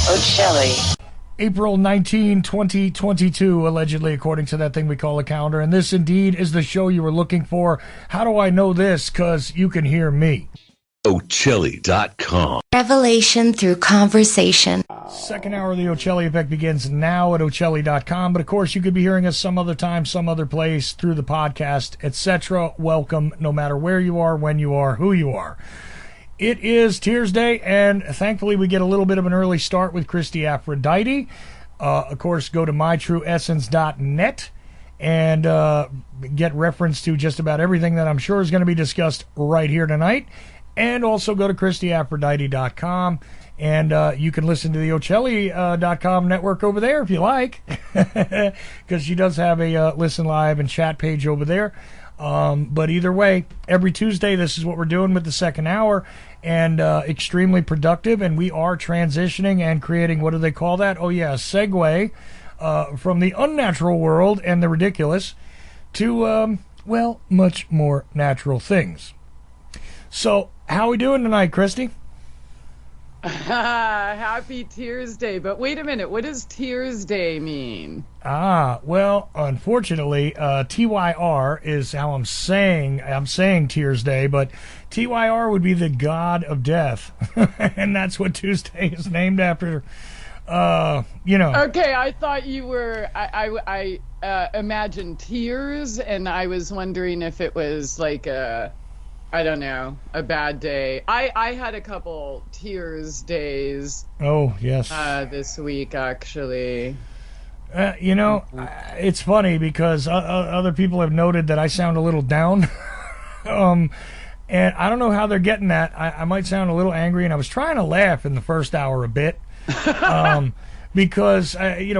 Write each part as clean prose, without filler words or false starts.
Ochelli. April 19, 2022, allegedly, according to that thing we call a calendar. And this indeed is the show you were looking for. How do I know this? Because you can hear me. Ochelli.com. Revelation through conversation. Second hour of the Ochelli Effect begins now at Ochelli.com. But of course, you could be hearing us some other time, some other place, through the podcast, etc. Welcome, no matter where you are, when you are, who you are. It is Tuesday, and thankfully we get a little bit of an early start with Christie Aphrodite. Of course, go to mytrueessence.net and get reference to just about everything that I'm sure is going to be discussed right here tonight. And also go to christieaphrodite.com, and you can listen to the Ochelli.com network over there if you like, because she does have a listen live and chat page over there. But either way, every Tuesday, this is what we're doing with the second hour, and extremely productive, and we are transitioning and creating, what do they call that? Oh yeah, a segue from the unnatural world and the ridiculous to, well, much more natural things. So, how are we doing tonight, Christy? Happy Tuesday. But wait a minute, what does Tuesday mean? Well, unfortunately, TYR is how I'm saying Tuesday, but TYR would be the god of death. And that's what Tuesday is named after, Okay, I thought you were, I imagined tears, and I was wondering if it was like I don't know, a bad day. I had a couple tears days. Oh, yes. This week, actually. It's funny because other people have noted that I sound a little down. And I don't know how they're getting that. I might sound a little angry, and I was trying to laugh in the first hour a bit. Because,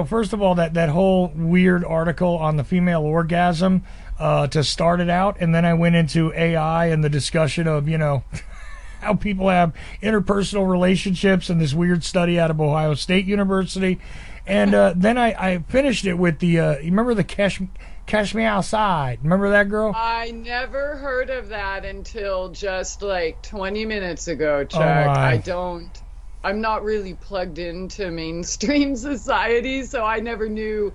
first of all, that whole weird article on the female orgasm to start it out, and then I went into AI and the discussion of, how people have interpersonal relationships and this weird study out of Ohio State University. And then I finished it with the, you remember the Cash Me Outside? Remember that girl? I never heard of that until just like 20 minutes ago, Chuck. I'm not really plugged into mainstream society, so I never knew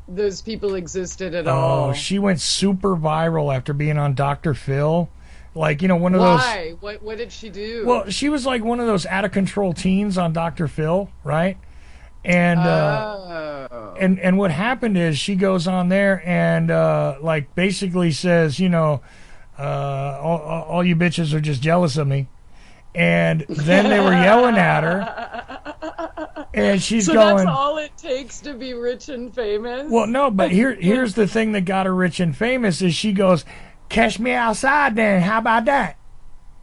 those people existed at all. Oh, she went super viral after being on Dr. Phil. Like, one of those... Why? What did she do? Well, she was like one of those out-of-control teens on Dr. Phil, right? And and what happened is she goes on there and basically says, all you bitches are just jealous of me. And then they were yelling at her, and she's so going... So that's all it takes to be rich and famous? Well, no, but here's the thing that got her rich and famous is she goes, "Catch me outside then, how about that?"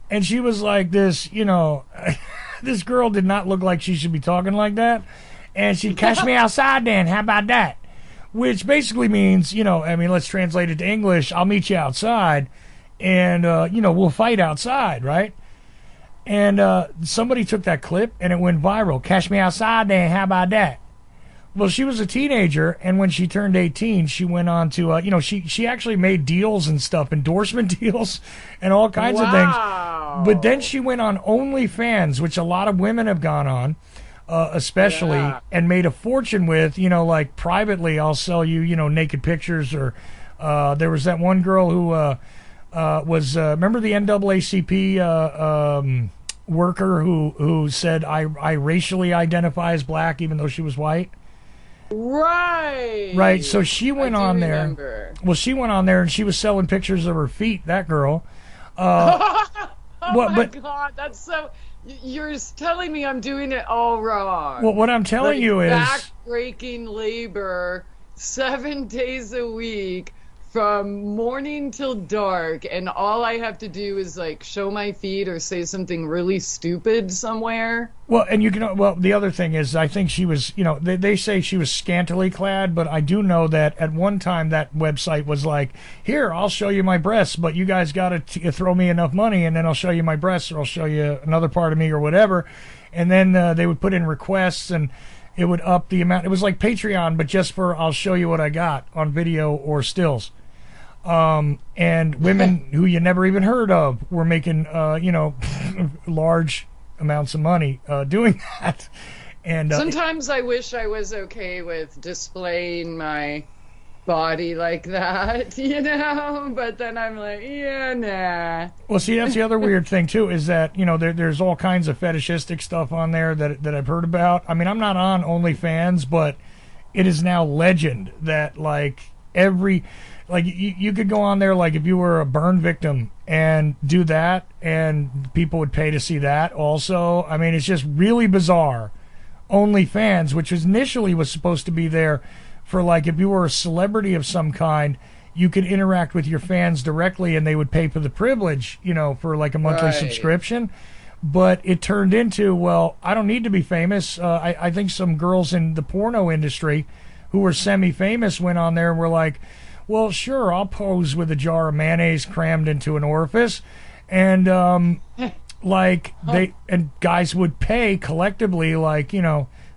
And she was like this, this girl did not look like she should be talking like that. And she, "Catch me outside then, how about that?" Which basically means, let's translate it to English, I'll meet you outside, and, we'll fight outside, right? And somebody took that clip, and it went viral. "Catch me outside then, how about that?" Well, she was a teenager, and when she turned 18, she went on to, she actually made deals and stuff, endorsement deals, and all kinds of things. But then she went on OnlyFans, which a lot of women have gone on, especially, and made a fortune with, like privately, I'll sell you, naked pictures, or there was that one girl who was, remember the NAACP worker who said, I racially identify as black even though she was white? Right. So she went on there. Remember. Well, she went on there and she was selling pictures of her feet, that girl. Oh my God, that's so... You're telling me I'm doing it all wrong. Well, what I'm telling you is... back-breaking labor 7 days a week from morning till dark, and all I have to do is like show my feet or say something really stupid somewhere. Well, and the other thing is, I think she was, they say she was scantily clad, but I do know that at one time that website was like, "Here, I'll show you my breasts, but you guys got to throw me enough money, and then I'll show you my breasts, or I'll show you another part of me, or whatever." And then they would put in requests, and it would up the amount. It was like Patreon, but just for I'll show you what I got on video or stills. And women who you never even heard of were making, large amounts of money doing that. And sometimes I wish I was okay with displaying my body like that, but then I'm like, yeah, nah. Well, see, that's the other weird thing too, is that there's all kinds of fetishistic stuff on there that I've heard about. I mean, I'm not on OnlyFans, but it is now legend that you could go on there, like if you were a burn victim and do that, and people would pay to see that also. I mean, it's just really bizarre. OnlyFans, which initially was supposed to be there for, like, if you were a celebrity of some kind, you could interact with your fans directly and they would pay for the privilege, for like a monthly subscription. But it turned into, well, I don't need to be famous. I think some girls in the porno industry who were semi-famous went on there and were like, well, sure, I'll pose with a jar of mayonnaise crammed into an orifice. And guys would pay collectively, like,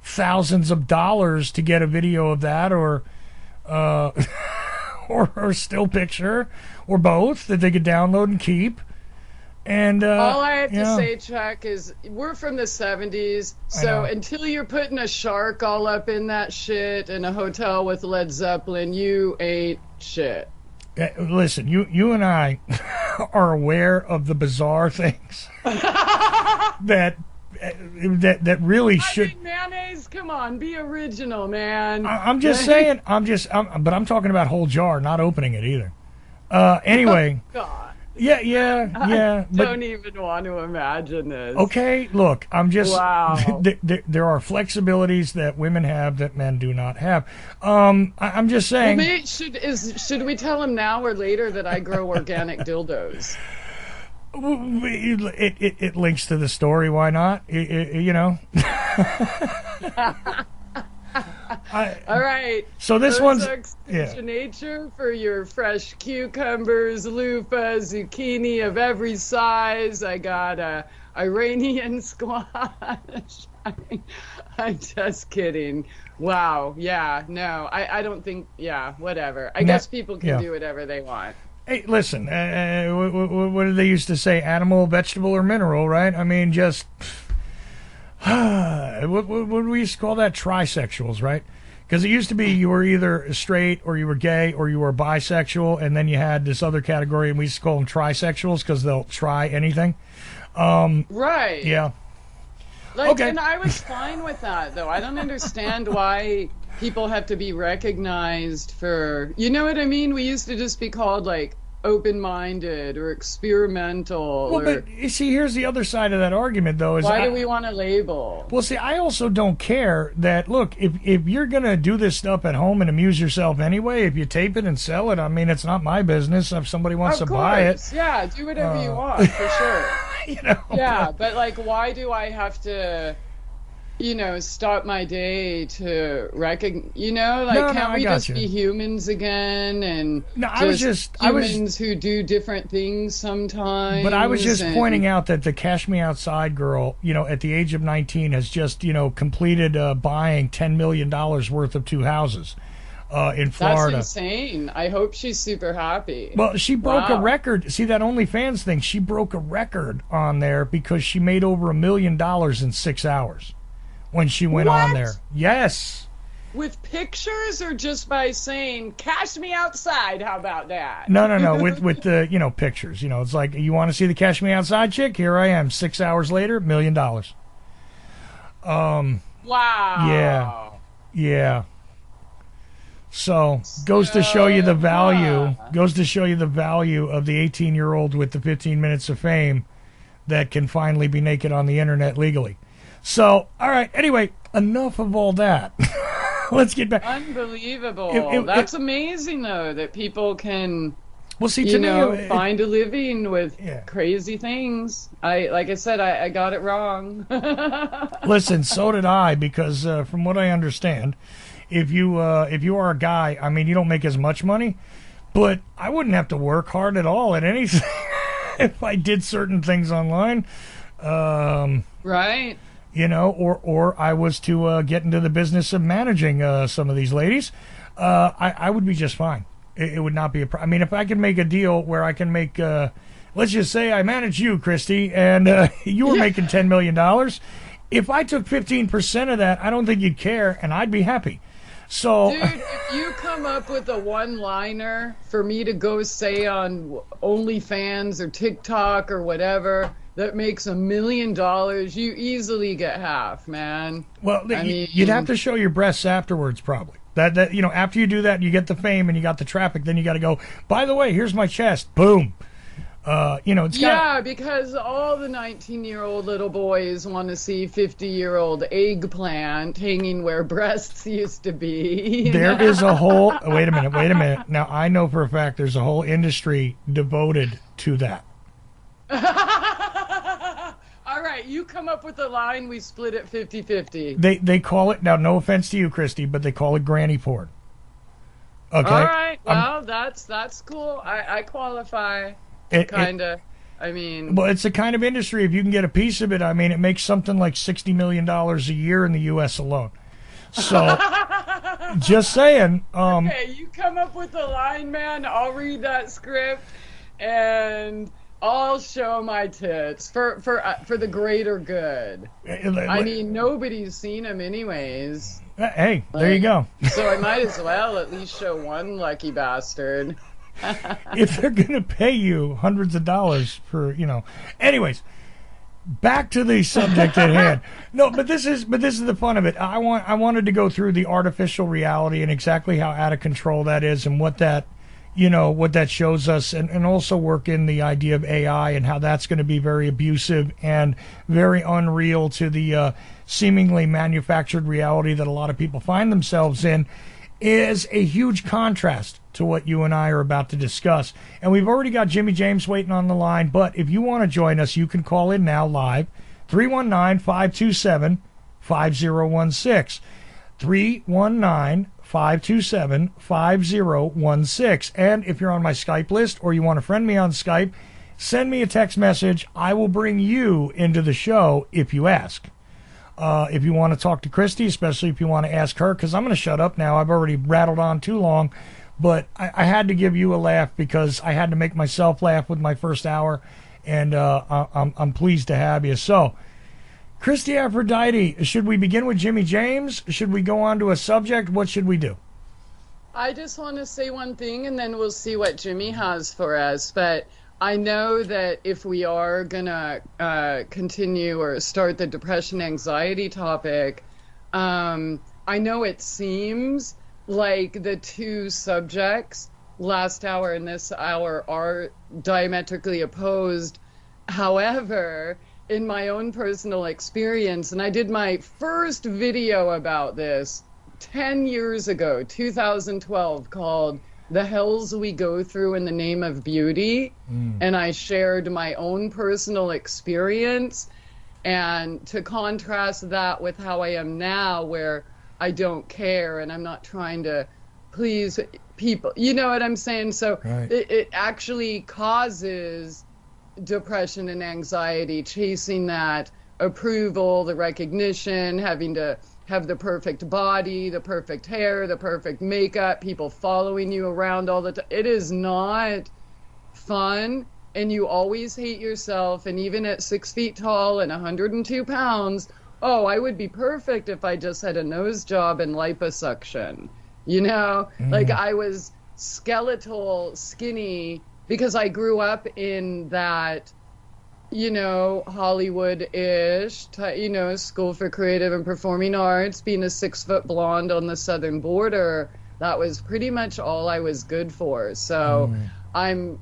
thousands of dollars to get a video of that, or or still picture, or both, that they could download and keep. And all I have to say, Chuck, is we're from the 70s, so until you're putting a shark all up in that shit in a hotel with Led Zeppelin, you ain't shit. Listen, you and I are aware of the bizarre things that really should. I mean, mayonnaise, come on, be original, man. I'm just saying. But I'm talking about whole jar, not opening it either. Anyway. Oh, God. Yeah. I don't even want to imagine this. Okay, look, I'm just. Wow. There are flexibilities that women have that men do not have. I'm just saying. Well, should we tell him now or later that I grow organic dildos? It links to the story. Why not? All right. So this one's nature for your fresh cucumbers, loofah, zucchini of every size. I got a Iranian squash. I'm just kidding. Wow. Yeah. No. I don't think. Yeah. Whatever. I guess people can do whatever they want. Hey, listen. What did they used to say? Animal, vegetable, or mineral? Right? I mean, just. What we used to call that? Trisexuals, right? Because it used to be you were either straight or you were gay or you were bisexual, and then you had this other category, and we used to call them trisexuals because they'll try anything. Right. Yeah. Okay. And I was fine with that, though. I don't understand why people have to be recognized for, you know what I mean? We used to just be called, like, open-minded or experimental. Well, but you see, here's the other side of that argument, though. Is why do we want to label? Well, see, I also don't care that, look, if you're going to do this stuff at home and amuse yourself anyway, if you tape it and sell it, I mean, it's not my business. If somebody wants to buy it. Yeah, do whatever you want, for sure. Yeah, but, like, why do I have to... stop my day to recognize, can't we just be humans again and humans who do different things sometimes? But I was just pointing out that the Cash Me Outside girl, at the age of 19 has just, completed buying $10 million worth of 2 houses in Florida. That's insane. I hope she's super happy. Well, she broke a record. See, that OnlyFans thing, she broke a record on there because she made over $1 million in 6 hours. When she went on there. Yes. With pictures or just by saying, cash me outside? How about that? No. with the, pictures. It's like, you want to see the Cash Me Outside chick? Here I am. 6 hours later, $1 million. Wow. Yeah. So, goes to show you the value. Goes to show you the value of the 18-year-old with the 15 minutes of fame that can finally be naked on the internet legally. So, all right. Anyway, enough of all that. Let's get back. Unbelievable. That's amazing, though, that people can, find a living with crazy things. Like I said, I got it wrong. Listen, so did I, because from what I understand, if you are a guy, I mean, you don't make as much money, but I wouldn't have to work hard at all at anything if I did certain things online. Right. Or I was to get into the business of managing some of these ladies, I would be just fine. It would not be a problem. I mean, if I can make a deal where I can make, let's just say I manage you, Christie, and you were making $10 million, if I took 15% of that, I don't think you'd care, and I'd be happy. So, dude, if you come up with a one-liner for me to go say on OnlyFans or TikTok or whatever that makes $1 million, you easily get half, man. Well, you'd have to show your breasts afterwards, probably. That after you do that, you get the fame and you got the traffic. Then you got to go. By the way, here's my chest. Boom. Because all the 19-year-old little boys want to see 50-year-old eggplant hanging where breasts used to be. There is a whole. Wait a minute. Now I know for a fact there's a whole industry devoted to that. All right, you come up with a line, we split it 50-50. They call it, now no offense to you, Christy, but they call it granny porn. Okay. All right, well, that's cool. I qualify. Well, it's a kind of industry, if you can get a piece of it, it makes something like $60 million a year in the U.S. alone. So, just saying. Okay, you come up with a line, man. I'll read that script, and I'll show my tits for the greater good. Nobody's seen them anyways. Hey, there you go. So I might as well at least show one lucky bastard. If they're going to pay you hundreds of dollars for, Anyways, back to the subject at hand. No, but this is the fun of it. I wanted to go through the artificial reality and exactly how out of control that is and what that shows us, and also work in the idea of AI and how that's going to be very abusive and very unreal to the seemingly manufactured reality that a lot of people find themselves in, is a huge contrast to what you and I are about to discuss. And we've already got Jimmy James waiting on the line, but if you want to join us, you can call in now live, 319-527-5016. 319-527-5016. And if you're on my Skype list or you want to friend me on Skype, send me a text message. I will bring you into the show if you ask. If you want to talk to Christy, especially if you want to ask her, because I'm going to shut up now. I've already rattled on too long. But I had to give you a laugh because I had to make myself laugh with my first hour. And I'm pleased to have you. So, Christie Aphrodite, should we begin with Jimmy James? Should we go on to a subject? What should we do? I just want to say one thing, and then we'll see what Jimmy has for us. But I know that if we are going to continue or start the depression anxiety topic, I know it seems like the two subjects, last hour and this hour, are diametrically opposed. However, in my own personal experience, and I did my first video about this 10 years ago, 2012, called The Hells We Go Through in the Name of Beauty, and I shared my own personal experience, and to contrast that with how I am now, where I don't care and I'm not trying to please people. You know what I'm saying? So right. It actually causes depression and anxiety, chasing that approval, the recognition, having to have the perfect body, the perfect hair, the perfect makeup, people following you around all the time. It is not fun, and you always hate yourself. And even at 6 feet tall and 102 pounds, oh, I would be perfect if I just had a nose job and liposuction. Like I was skeletal, skinny, because I grew up in that, Hollywood-ish, School for Creative and Performing Arts, being a 6-foot blonde on the southern border. That was pretty much all I was good for. So I'm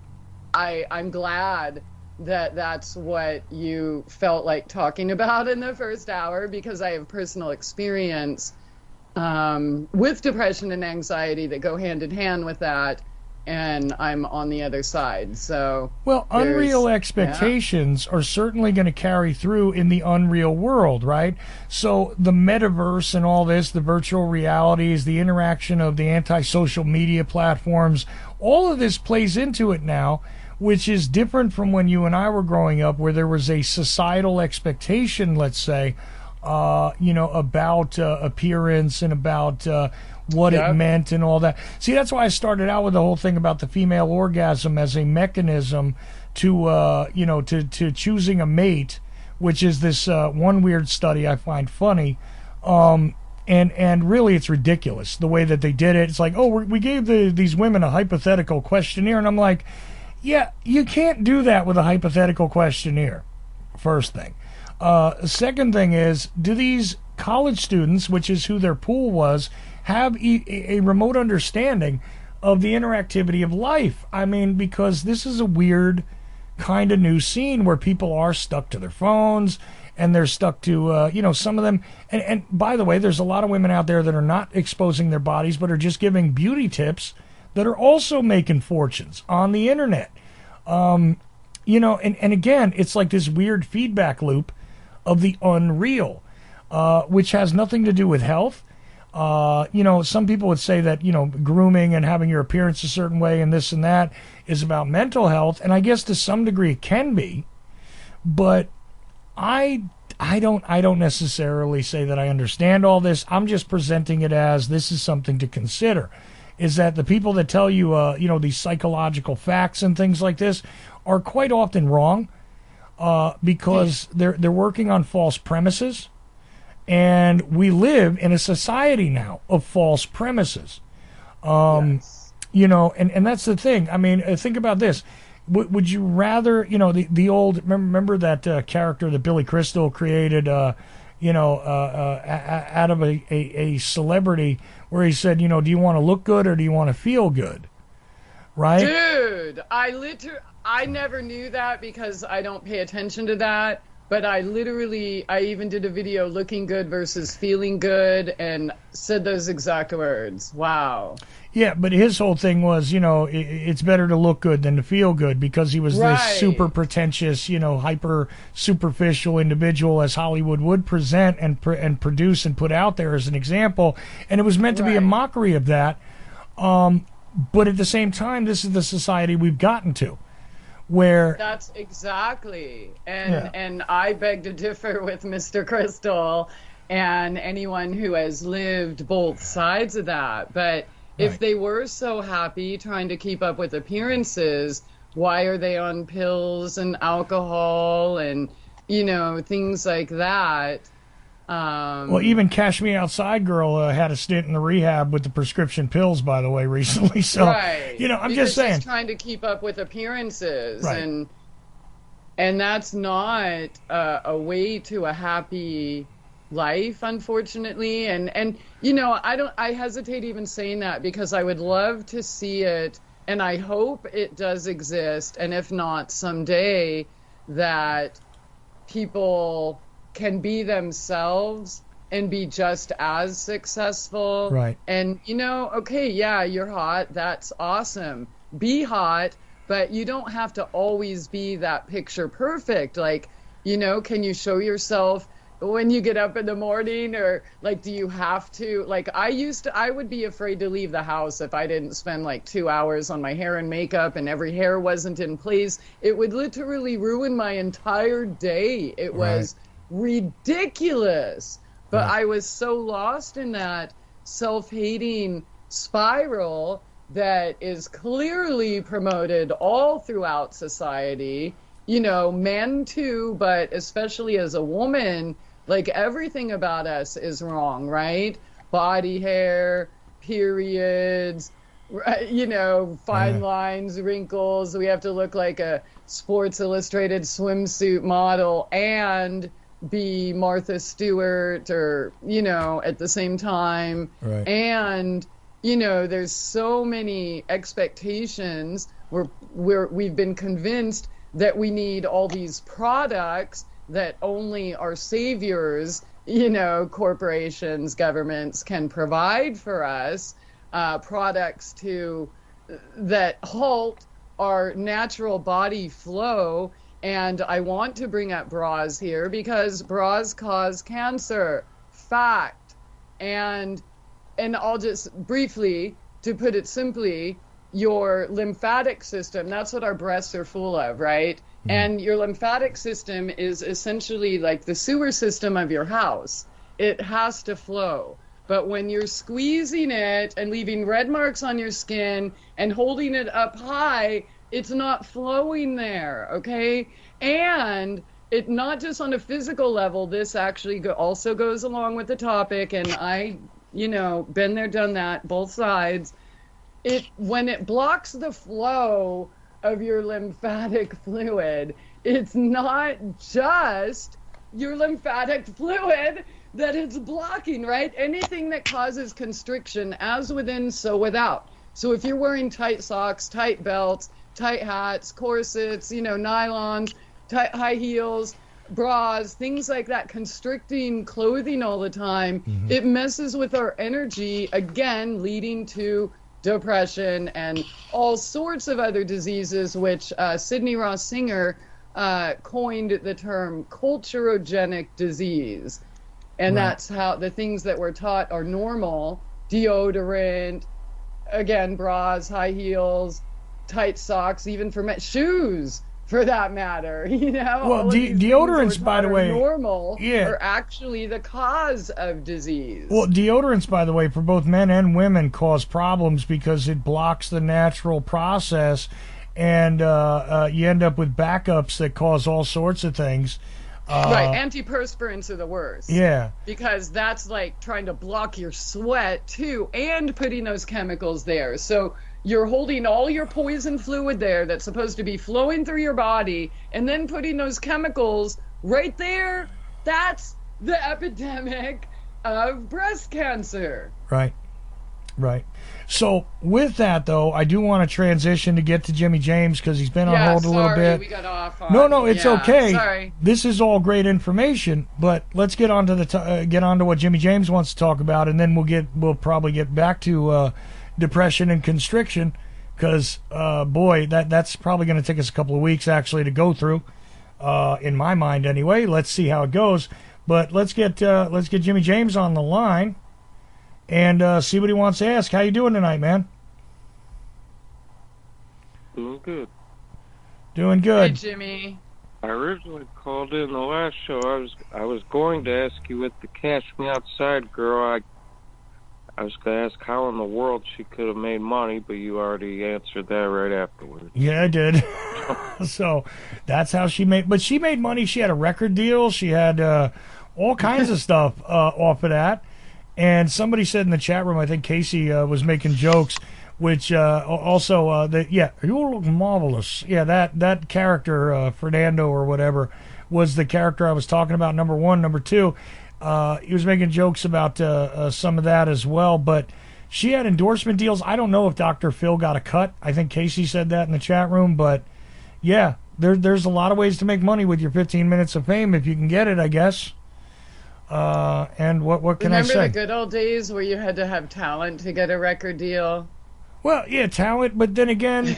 glad that that's what you felt like talking about in the first hour, because I have personal experience with depression and anxiety that go hand in hand with that, and I'm on the other side. So, well, unreal expectations are certainly going to carry through in the unreal world, right? So the metaverse and all this, the virtual realities, the interaction of the anti-social media platforms, all of this plays into it now, which is different from when you and I were growing up, where there was a societal expectation, let's say, about appearance and about what it meant and all that. See, that's why I started out with the whole thing about the female orgasm as a mechanism to, to choosing a mate which is this one weird study I find funny. And really, it's ridiculous the way that they did it. It's like, oh, we gave these women a hypothetical questionnaire. And I'm like, yeah, you can't do that with a hypothetical questionnaire, first thing. Second thing is, do these college students, which is who their pool was, have a remote understanding of the interactivity of life? I mean, because this is a weird kind of new scene where people are stuck to their phones, and they're stuck to, some of them. And by the way, there's a lot of women out there that are not exposing their bodies, but are just giving beauty tips that are also making fortunes on the internet. And again, it's like this weird feedback loop of the unreal, which has nothing to do with health. Some people would say that, grooming and having your appearance a certain way and this and that is about mental health. And I guess to some degree it can be, but I don't necessarily say that I understand all this. I'm just presenting it as this is something to consider. Is that the people that tell you, these psychological facts and things like this are quite often wrong, because they're working on false premises, and we live in a society now of false premises. Yes. And that's the thing. I mean, think about this. Would you rather, the old, remember that character that Billy Crystal created, out of a celebrity, where he said, do you want to look good or do you want to feel good? Right? Dude, I never knew that because I don't pay attention to that. But I even did a video looking good versus feeling good and said those exact words. Wow. Yeah, but his whole thing was, it's better to look good than to feel good, because he was this super pretentious, hyper superficial individual, as Hollywood would present and produce and put out there as an example. And it was meant to be a mockery of that. But at the same time, this is the society we've gotten to. Where that's exactly, and I beg to differ with Mr. Crystal and anyone who has lived both sides of that. But if they were so happy trying to keep up with appearances, why are they on pills and alcohol and things like that? Well, even Cash Me Outside girl had a stint in the rehab with the prescription pills, by the way, recently. So, I'm just saying. She's trying to keep up with appearances, and that's not a way to a happy life, unfortunately. And I hesitate even saying that, because I would love to see it, and I hope it does exist, and if not, someday, that people can be themselves and be just as successful. Right. And, you're hot. That's awesome. Be hot, but you don't have to always be that picture perfect. Like, can you show yourself when you get up in the morning, or like, do you have to? Like, I would be afraid to leave the house if I didn't spend like 2 hours on my hair and makeup and every hair wasn't in place. It would literally ruin my entire day. It was ridiculous. But I was so lost in that self-hating spiral that is clearly promoted all throughout society, men too, but especially as a woman, like, everything about us is wrong, right? Body hair, periods, fine lines, wrinkles. We have to look like a Sports Illustrated swimsuit model and be Martha Stewart, or at the same time. Right. And there's so many expectations. We've been convinced that we need all these products that only our saviors, corporations, governments can provide for us, products that halt our natural body flow. And I want to bring up bras here, because bras cause cancer. Fact. And I'll just briefly, to put it simply, your lymphatic system, that's what our breasts are full of, right? Mm. And your lymphatic system is essentially like the sewer system of your house. It has to flow. But when you're squeezing it and leaving red marks on your skin and holding it up high, it's not flowing there, okay? And it not just on a physical level, this actually also goes along with the topic, and I, been there, done that, both sides. When it blocks the flow of your lymphatic fluid, it's not just your lymphatic fluid that it's blocking, right? Anything that causes constriction, as within, so without. So if you're wearing tight socks, tight belts, tight hats, corsets, nylons, tight high heels, bras, things like that, constricting clothing all the time, it messes with our energy, again, leading to depression and all sorts of other diseases, which Sidney Ross Singer coined the term culturogenic disease. And that's how the things that we're taught are normal: deodorant, again, bras, high heels, tight socks, even for men, shoes, for that matter, Well, deodorants, by the way, normal, are actually the cause of disease. Well, deodorants, by the way, for both men and women, cause problems because it blocks the natural process, and you end up with backups that cause all sorts of things. Right, antiperspirants are the worst. Yeah. Because that's like trying to block your sweat, too, and putting those chemicals there. So you're holding all your poison fluid there that's supposed to be flowing through your body, and then putting those chemicals right there. That's the epidemic of breast cancer. Right. So with that, though, I do want to transition to get to Jimmy James because he's been on hold a little bit. We got off on, No, it's okay. Sorry. This is all great information, but let's get on to get on to what Jimmy James wants to talk about, and then we'll probably get back to depression and constriction, because boy, that's probably going to take us a couple of weeks actually to go through. In my mind, anyway. Let's see how it goes. But let's get Jimmy James on the line and see what he wants to ask. How you doing tonight, man? Doing good. Doing good. Hey, Jimmy. I originally called in the last show. I was going to ask you with the Cash Me Outside girl. I was going to ask how in the world she could have made money, but you already answered that right afterwards. Yeah, I did. So that's how she made. But she made money. She had a record deal. She had all kinds of stuff off of that. And somebody said in the chat room, I think Casey was making jokes, which also, you look marvelous. Yeah, that character, Fernando or whatever, was the character I was talking about, number one. Number two, he was making jokes about some of that as well. But she had endorsement deals. I don't know if Dr. Phil got a cut. I think Casey said that in the chat room. But, yeah, there's a lot of ways to make money with your 15 minutes of fame if you can get it, I guess. And what can I say? Remember the good old days where you had to have talent to get a record deal? Well, yeah, talent, but then again,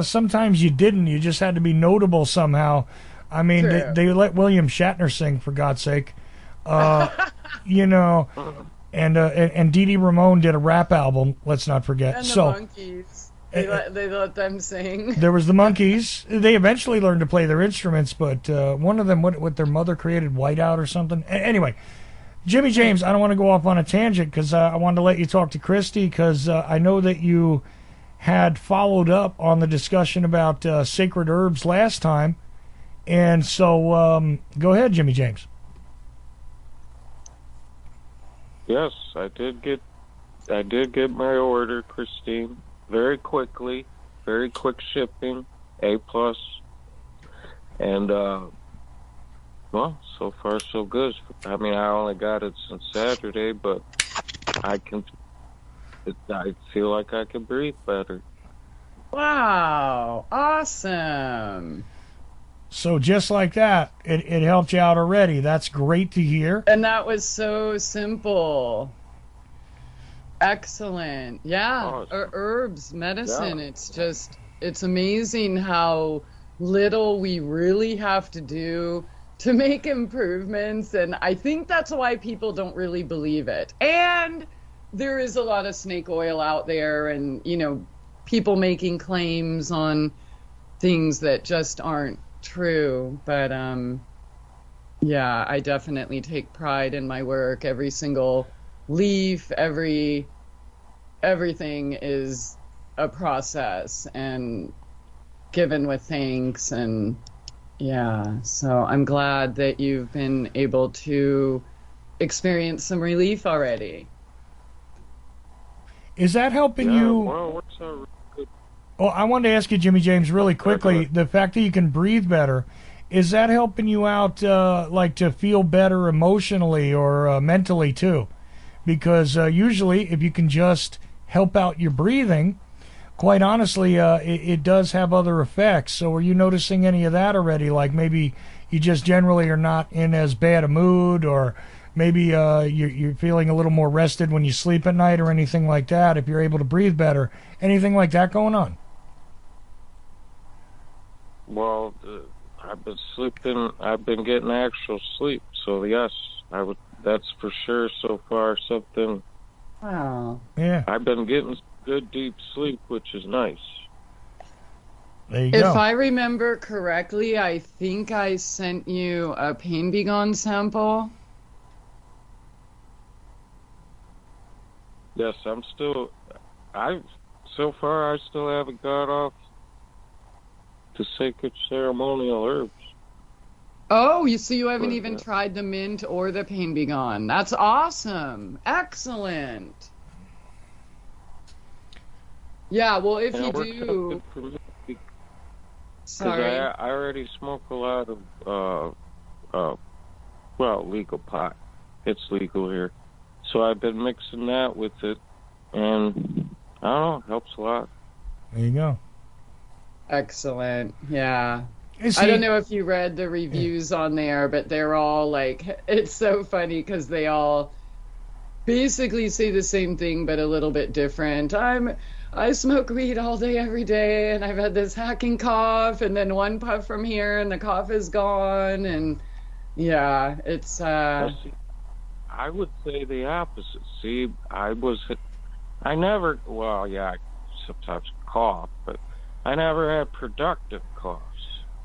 sometimes you didn't. You just had to be notable somehow. I mean, they let William Shatner sing, for God's sake. And Dee Dee Ramone did a rap album, let's not forget. And the Monkees. They let them sing. There was the Monkees. They eventually learned to play their instruments, but one of them, what their mother created, Whiteout or something. Anyway, Jimmy James, I don't want to go off on a tangent because I wanted to let you talk to Christie because I know that you had followed up on the discussion about sacred herbs last time. And so go ahead, Jimmy James. Yes, I did get my order, Christine. Very quickly, very quick shipping, A+. And, well, so far so good. I mean, I only got it since Saturday, but I feel like I can breathe better. Wow, awesome. So just like that, it helped you out already. That's great to hear. And that was so simple. Excellent. Yeah. Herbs, medicine. Yeah. It's amazing how little we really have to do to make improvements. And I think that's why people don't really believe it. And there is a lot of snake oil out there and, people making claims on things that just aren't true. But, yeah, I definitely take pride in my work. Every single leaf, everything is a process and given with thanks, and Yeah, so I'm glad that you've been able to experience some relief already. Is that helping you? Well, what's our good? Oh, I wanted to ask you, Jimmy James, really quickly. The fact that you can breathe better, is that helping you out, like to feel better emotionally or mentally too? Because usually, if you can just help out your breathing, quite honestly, it does have other effects. So, are you noticing any of that already? Like maybe you just generally are not in as bad a mood, or maybe you're feeling a little more rested when you sleep at night, or anything like that. If you're able to breathe better, anything like that going on? Well, I've been sleeping. I've been getting actual sleep. So yes, I would. That's for sure. So far, something. Wow. Yeah. I've been getting good deep sleep, which is nice. There you If go. I remember correctly, I think I sent you a Pain Be Gone sample. Yes, I'm still. So far I still haven't got off the sacred ceremonial herbs. Oh, you haven't even Yeah. tried the mint or the Pain Be Gone. That's awesome. Excellent. Yeah, well, if And you it works out do, good for me because sorry. I already smoke a lot of legal pot. It's legal here, so I've been mixing that with it, and I don't know, it helps a lot. There you go. Excellent. Yeah. You I see, don't know if you read the reviews on there, but they're all like, it's so funny because they all basically say the same thing, but a little bit different. I smoke weed all day, every day, and I've had this hacking cough, and then one puff from here, and the cough is gone, and yeah, it's See, I would say the opposite. See, I never. Well, yeah, I sometimes cough, but I never had productive coughs.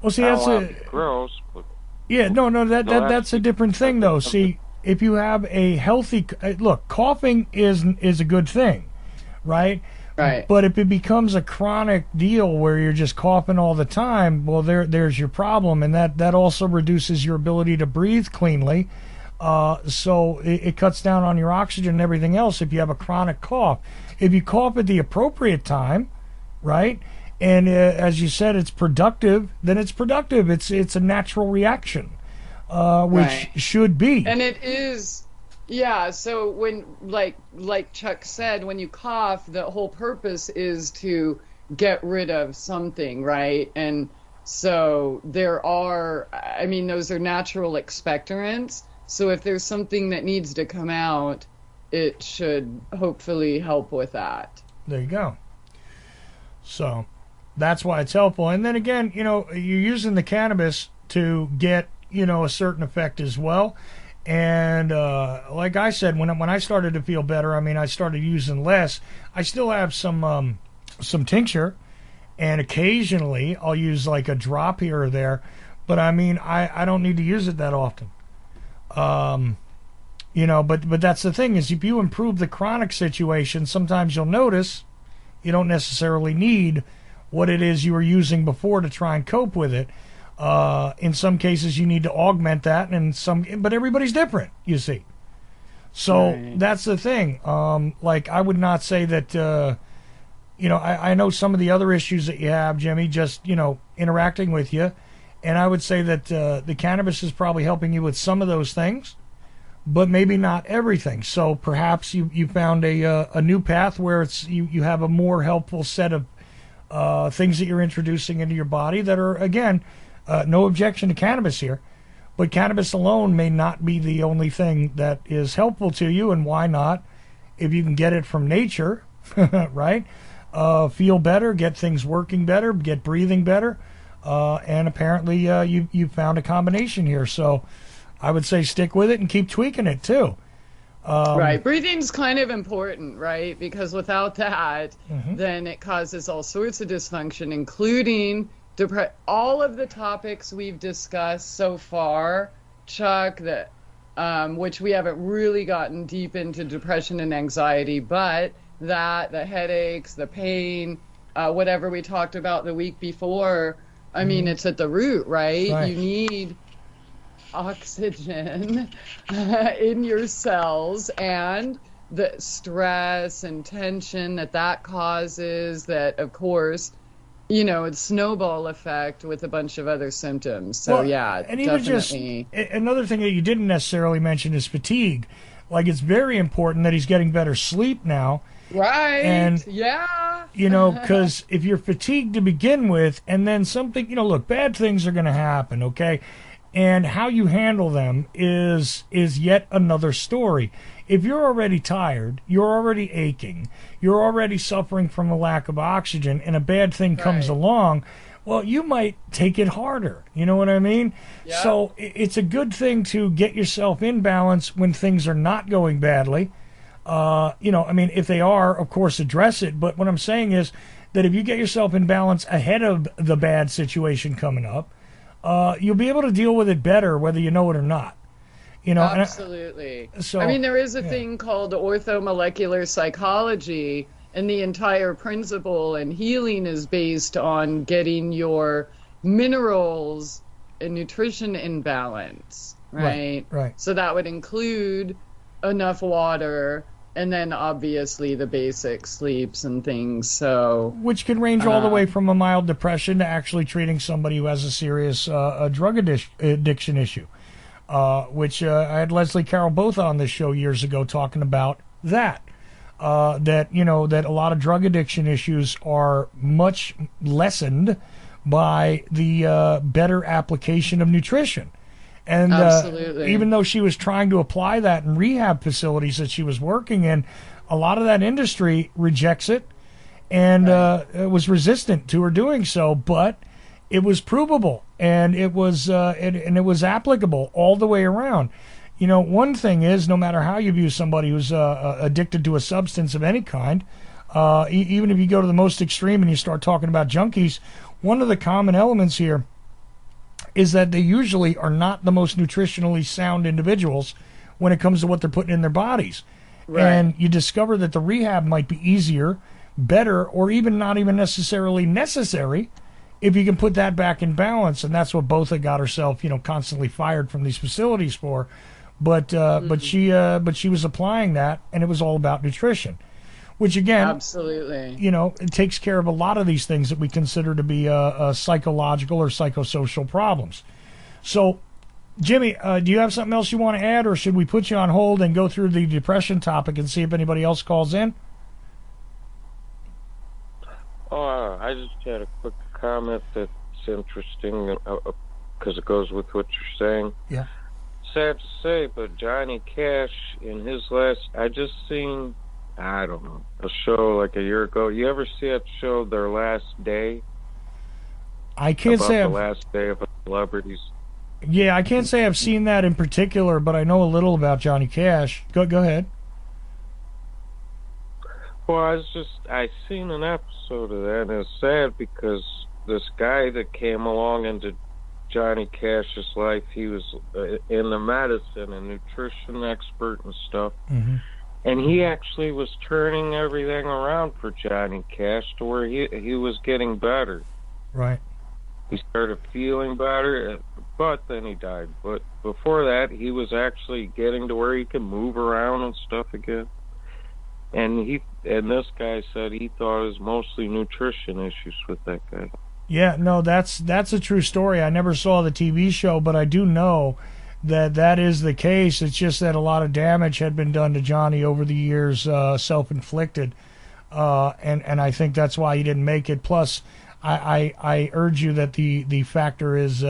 well, see, Now, that's gross, but yeah, no, that's a different thing, though. that's See, if you have a healthy look, coughing is a good thing, right? right. But if it becomes a chronic deal where you're just coughing all the time, well, there's your problem, and that also reduces your ability to breathe cleanly. So it cuts down on your oxygen and everything else if you have a chronic cough. If you cough at the appropriate time, right? And as you said, it's productive. Then it's productive. It's a natural reaction, which Right. should be. And it is, yeah. So when, like Chuck said, when you cough, the whole purpose is to get rid of something, right? And so those are natural expectorants. So if there's something that needs to come out, it should hopefully help with that. There you go. So that's why it's helpful. And then again, you're using the cannabis to get, a certain effect as well. And like I said, when I started to feel better, I started using less. I still have some tincture, and occasionally I'll use like a drop here or there. But I don't need to use it that often. But that's the thing, is if you improve the chronic situation, sometimes you'll notice you don't necessarily need what it is you were using before to try and cope with it. In some cases, you need to augment that, but everybody's different, you see. So Right. that's the thing. Like I would not say that. I know some of the other issues that you have, Jimmy, just interacting with you, and I would say that the cannabis is probably helping you with some of those things, but maybe not everything. So perhaps you found a new path where you have a more helpful set of things that you're introducing into your body that are, again, no objection to cannabis here, but cannabis alone may not be the only thing that is helpful to you. And why not, if you can get it from nature, right? Feel better, get things working better, get breathing better, and apparently you found a combination here. So I would say stick with it and keep tweaking it too. Right. Breathing's kind of important, right? Because without that, then it causes all sorts of dysfunction, including all of the topics we've discussed so far, Chuck, that which we haven't really gotten deep into depression and anxiety, but the headaches, the pain, whatever we talked about the week before, I mean, it's at the root, right? Right. You need oxygen in your cells, and the stress and tension that causes, that of course, it's snowball effect with a bunch of other symptoms. So Well, yeah, and even definitely. just another thing that you didn't necessarily mention is fatigue. Like, it's very important that he's getting better sleep now. Right. And yeah. Because if you're fatigued to begin with, and then something, look, bad things are going to happen, okay? And how you handle them is yet another story. If you're already tired, you're already aching, you're already suffering from a lack of oxygen, and a bad thing comes along, well, you might take it harder. You know what I mean? Yeah. So it's a good thing to get yourself in balance when things are not going badly. If they are, of course, address it. But what I'm saying is that if you get yourself in balance ahead of the bad situation coming up, you'll be able to deal with it better, whether you know it or not. Absolutely. There is a thing called orthomolecular psychology, and the entire principle and healing is based on getting your minerals and nutrition in balance, right? Right. So that would include enough water, and then obviously the basic sleeps and things. So, which can range all the way from a mild depression to actually treating somebody who has a serious drug addiction issue. Which I had Leslie Carroll both on this show years ago talking about that. That a lot of drug addiction issues are much lessened by the better application of nutrition. And even though she was trying to apply that in rehab facilities that she was working in, a lot of that industry rejects it and was resistant to her doing so. But it was provable, and it was it was applicable all the way around. One thing is, no matter how you view somebody who's addicted to a substance of any kind, even if you go to the most extreme and you start talking about junkies, one of the common elements here is that they usually are not the most nutritionally sound individuals when it comes to what they're putting in their bodies. Right. And you discover that the rehab might be easier, better, or even not even necessarily necessary if you can put that back in balance. And that's what Botha got herself, constantly fired from these facilities for. But she was applying that, and it was all about nutrition. Which, again, absolutely, it takes care of a lot of these things that we consider to be psychological or psychosocial problems. So, Jimmy, do you have something else you want to add, or should we put you on hold and go through the depression topic and see if anybody else calls in? I just had a quick comment that's interesting because it goes with what you're saying. Yeah. Sad to say, but Johnny Cash, in his last, I just seen, I don't know, a show like a year ago. You ever see that show, Their Last Day? I can't say the last day of celebrities. Yeah, I can't say I've seen that in particular, but I know a little about Johnny Cash. Go ahead. Well, I seen an episode of that, and it's sad because this guy that came along into Johnny Cash's life, he was in the medicine and nutrition expert and stuff. Mm-hmm. And he actually was turning everything around for Johnny Cash to where he was getting better. Right. He started feeling better, but then he died. But before that, he was actually getting to where he could move around and stuff again. And this guy said he thought it was mostly nutrition issues with that guy. Yeah, no, that's a true story. I never saw the TV show, but I do know that is the case. It's just that a lot of damage had been done to Johnny over the years, self-inflicted, and I think that's why he didn't make it. Plus, I urge you that the factor is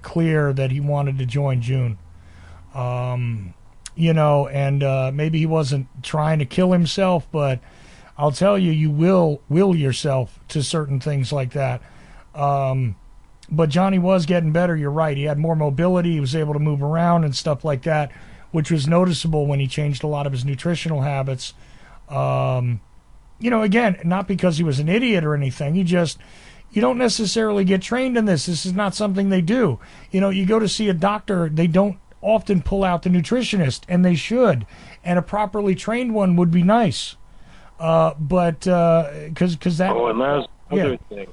clear that he wanted to join June, and maybe he wasn't trying to kill himself, but I'll tell you, you will yourself to certain things like that. But Johnny was getting better. You're right. He had more mobility. He was able to move around and stuff like that, which was noticeable when he changed a lot of his nutritional habits. Again, not because he was an idiot or anything. You don't necessarily get trained in this. This is not something they do. You go to see a doctor, they don't often pull out the nutritionist, and they should. And a properly trained one would be nice. But because that. Oh, and that's another thing.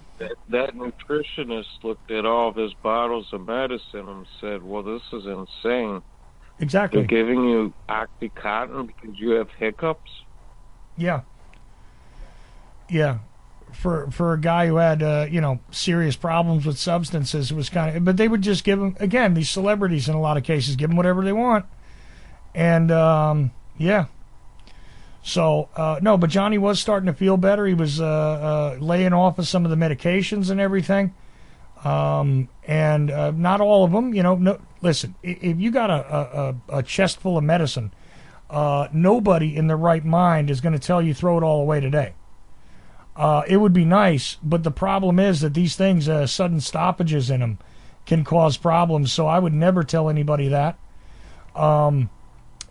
that nutritionist looked at all of his bottles of medicine and said, well, this is insane. Exactly. They're giving you Oxycontin because you have hiccups? Yeah. Yeah. For a guy who had, serious problems with substances, it was kind of, but they would just give him, again, these celebrities in a lot of cases, give them whatever they want. And, yeah. So, no, but Johnny was starting to feel better. He was laying off of some of the medications and everything. And not all of them, no, listen, if you got a chest full of medicine, nobody in their right mind is going to tell you throw it all away today. It would be nice, but the problem is that these things, sudden stoppages in them can cause problems. So I would never tell anybody that.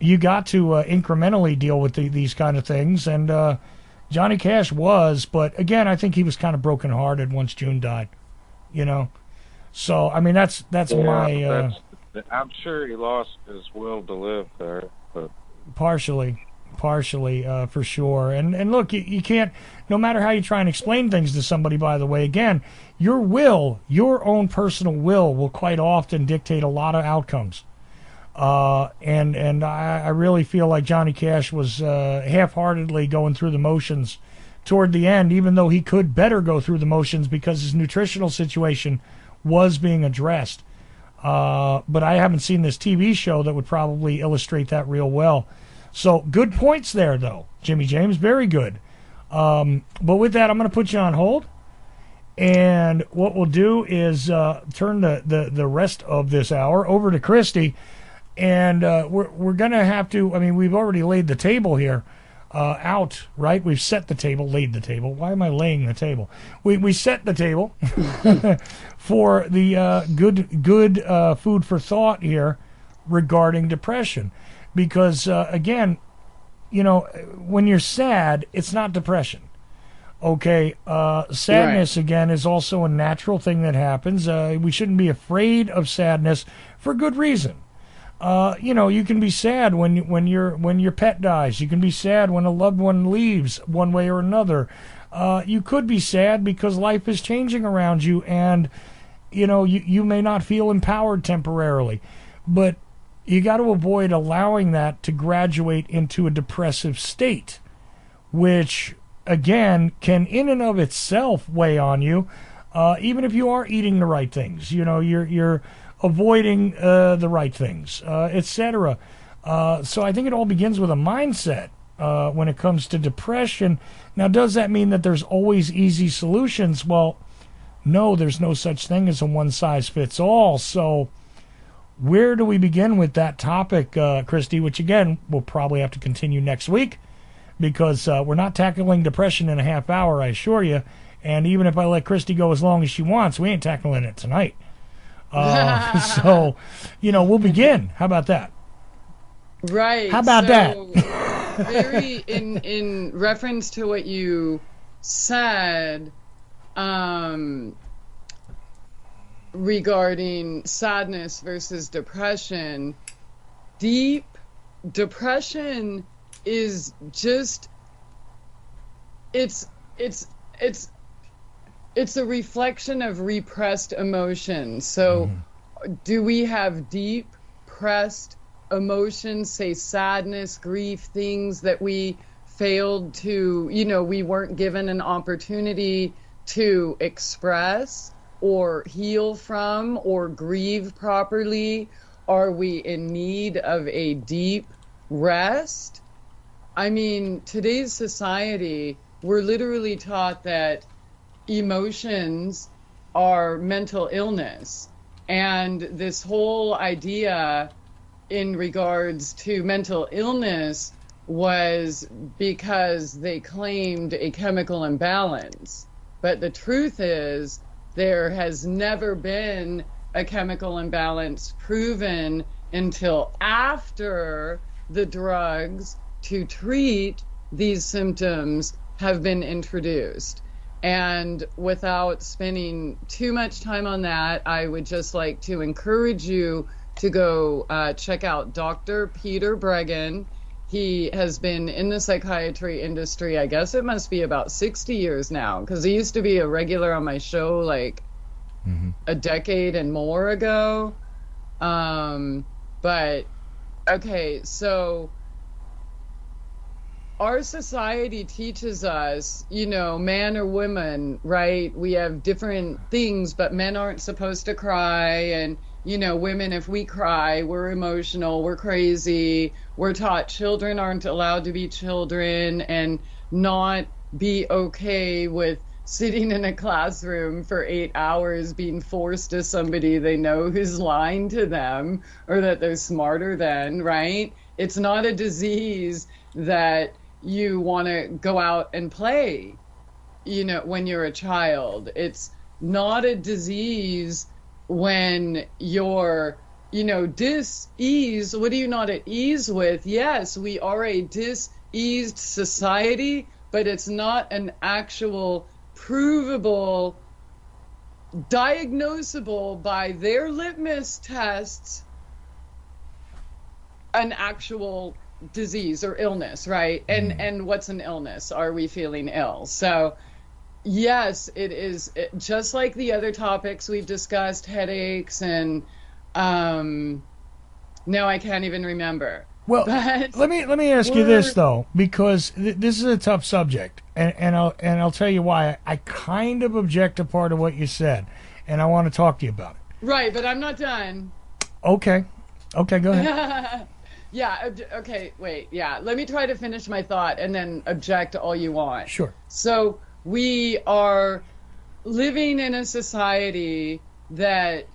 You got to incrementally deal with these kind of things. And Johnny Cash was, but again, I think he was kind of brokenhearted once June died, So, I mean, that's my... I'm sure he lost his will to live there, but... Partially, for sure. And look, you can't, no matter how you try and explain things to somebody, by the way, again, your own personal will quite often dictate a lot of outcomes. And I really feel like Johnny Cash was half-heartedly going through the motions toward the end, even though he could better go through the motions because his nutritional situation was being addressed. But I haven't seen this TV show that would probably illustrate that real well. So good points there, though, Jimmy James. Very good. But with that, I'm going to put you on hold. And what we'll do is turn the rest of this hour over to Christie. And we're going to have to, I mean, we've already laid the table here out, right? We've set the table, laid the table. Why am I laying the table? We set the table for the good food for thought here regarding depression. Because, again, when you're sad, it's not depression. Okay, sadness, right, again, is also a natural thing that happens. We shouldn't be afraid of sadness for good reason. You can be sad when your pet dies. You can be sad when a loved one leaves one way or another. You could be sad because life is changing around you and, you may not feel empowered temporarily. But you got to avoid allowing that to graduate into a depressive state, which, again, can in and of itself weigh on you, even if you are eating the right things. You're avoiding the right things, etc. So I think it all begins with a mindset when it comes to depression. Now, does that mean that there's always easy solutions? Well, no, there's no such thing as a one-size-fits-all. So where do we begin with that topic, Christie, which, again, we'll probably have to continue next week because we're not tackling depression in a half hour, I assure you. And even if I let Christie go as long as she wants, we ain't tackling it tonight. So, we'll begin. How about that? Right. How about that? Very in reference to what you said, regarding sadness versus depression, deep depression is just it's a reflection of repressed emotions. So do we have deep pressed emotions, say sadness, grief, things that we failed to, we weren't given an opportunity to express or heal from or grieve properly? Are we in need of a deep rest? I mean, today's society, we're literally taught that emotions are mental illness. And this whole idea in regards to mental illness was because they claimed a chemical imbalance. But the truth is, there has never been a chemical imbalance proven until after the drugs to treat these symptoms have been introduced. And without spending too much time on that, I would just like to encourage you to go check out Dr. Peter Breggin. He has been in the psychiatry industry, I guess it must be about 60 years now, because he used to be a regular on my show like a decade and more ago. But, okay, so our society teaches us, you know, man or woman, right? We have different things, but men aren't supposed to cry, and you know, women, if we cry, we're emotional, we're crazy. We're taught children aren't allowed to be children and not be okay with sitting in a classroom for 8 hours being forced to somebody they know who's lying to them or that they're smarter than, right? It's not a disease that you want to go out and play, you know, when you're a child. It's not a disease when you're, you know, dis-ease. What are you not at ease with? Yes, we are a dis-eased society, but it's not an actual provable, diagnosable by their litmus tests, an actual disease or illness, right? And what's an illness? Are we feeling ill? So yes, it is just like the other topics we've discussed, headaches and now I can't even remember. Well, let me ask you this though, because this is a tough subject, and I'll tell you why. I kind of object to part of what you said, and I want to talk to you about it. Right, but I'm not done. Okay, go ahead. Yeah, okay, wait, yeah. Let me try to finish my thought and then object all you want. Sure. So we are living in a society that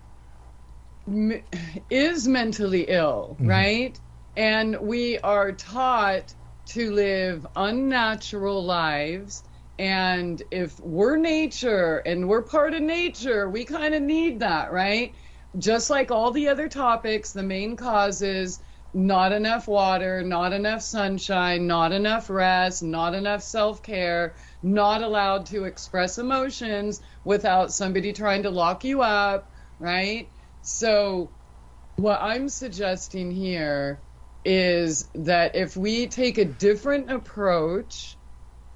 is mentally ill, right? And we are taught to live unnatural lives. And if we're nature and we're part of nature, we kind of need that, right? Just like all the other topics, the main causes: not enough water, not enough sunshine, not enough rest, not enough self-care, not allowed to express emotions without somebody trying to lock you up, right? So what I'm suggesting here is that if we take a different approach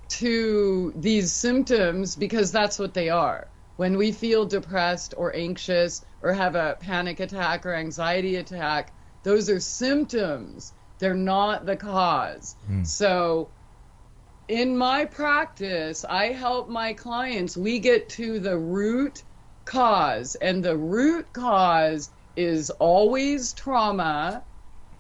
to these symptoms, because that's what they are. When we feel depressed or anxious or have a panic attack or anxiety attack, those are symptoms. They're not the cause. So in my practice, I help my clients. We get to the root cause, and the root cause is always trauma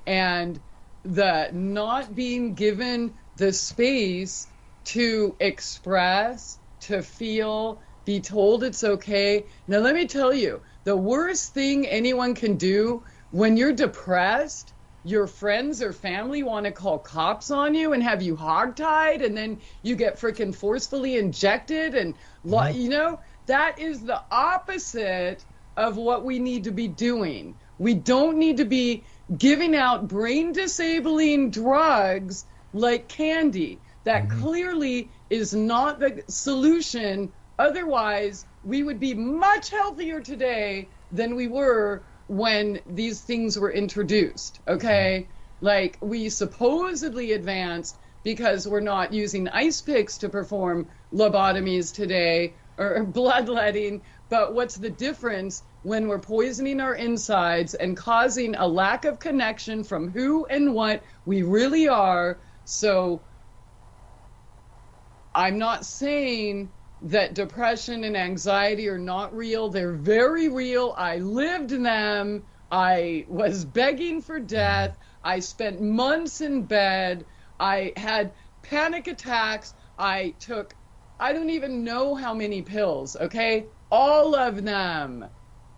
and the not being given the space to express, to feel, be told it's okay. Now, let me tell you, the worst thing anyone can do when you're depressed, your friends or family want to call cops on you and have you hogtied, and then you get freaking forcefully injected, and you know, that is the opposite of what we need to be doing. We don't need to be giving out brain disabling drugs like candy. That clearly is not the solution. Otherwise, we would be much healthier today than we were when these things were introduced, okay? Like, we supposedly advanced because we're not using ice picks to perform lobotomies today or bloodletting, but what's the difference when we're poisoning our insides and causing a lack of connection from who and what we really are? So I'm not saying that depression and anxiety are not real. They're very real. I lived them. I was begging for death. I spent months in bed. I had panic attacks. I took, I don't even know how many pills, okay? All of them.